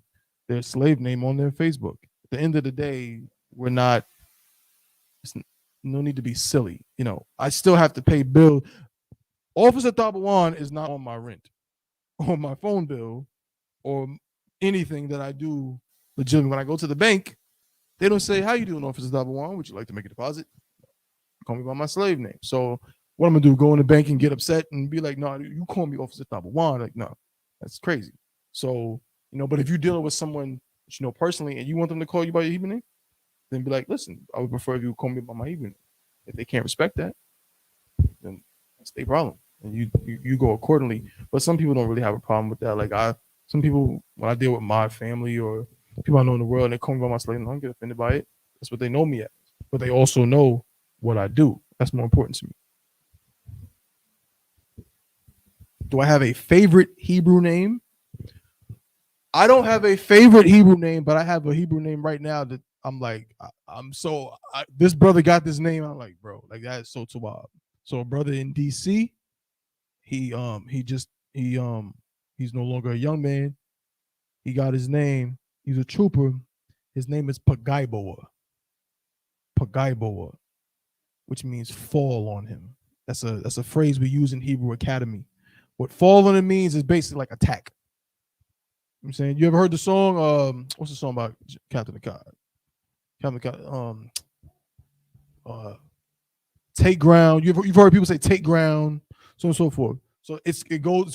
Their slave name on their Facebook. At the end of the day, we're not. No need to be silly. I still have to pay bill. Officer Tabawan is not on my rent, on my phone bill, or anything that I do legitimately. When I go to the bank, they don't say, "How you doing, Officer Tabawan? Would you like to make a deposit?" Call me by my slave name. So what I'm gonna do? Go in the bank and get upset and be like, "No, you call me Officer Tabawan." Like, no, that's crazy. So but if you're dealing with someone that you know personally and you want them to call you by your Hebrew name, then be like, "Listen, I would prefer if you call me by my Hebrew name." If they can't respect that, then that's their problem, and you go accordingly. But some people don't really have a problem with that. Like some people, when I deal with my family or people I know in the world, and they call me by my slave name, I don't get offended by it. That's what they know me as. But they also know what I do. That's more important to me. Do I have a favorite Hebrew name? I don't have a favorite Hebrew name, but I have a Hebrew name right now that I'm like, this brother got this name. I'm like, bro, like that is so wild. So a brother in DC, he's no longer a young man. He got his name. He's a trooper. His name is Pagaiboa. Pagaiboa, which means fall on him. That's a phrase we use in Hebrew Academy. What fall on him means is basically like attack. I'm saying, you ever heard the song? What's the song about Captain Akkad? Captain Akkad. Take ground. You've heard people say take ground, so on and so forth. So it's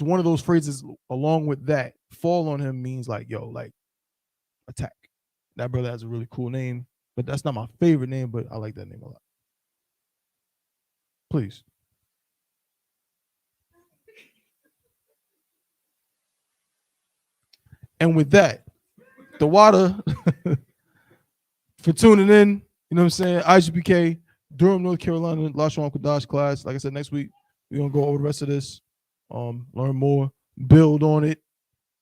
one of those phrases along with that. Fall on him means like, yo, like attack. That brother has a really cool name, but that's not my favorite name, but I like that name a lot. Please. And with that, the water for tuning in, you know what I'm saying? Isupk Durham, North Carolina, Lashawan Qadash class. Like I said, next week we're gonna go over the rest of this, learn more, build on it. You know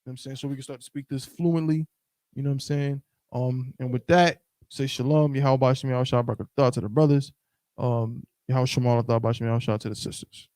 what I'm saying? So we can start to speak this fluently. You know what I'm saying? And with that, say shalom, Yahweh Bashim Yahweh Shah Barakatah to the brothers. Yahweh Shema Allah Bashim Yahweh Shah to the sisters.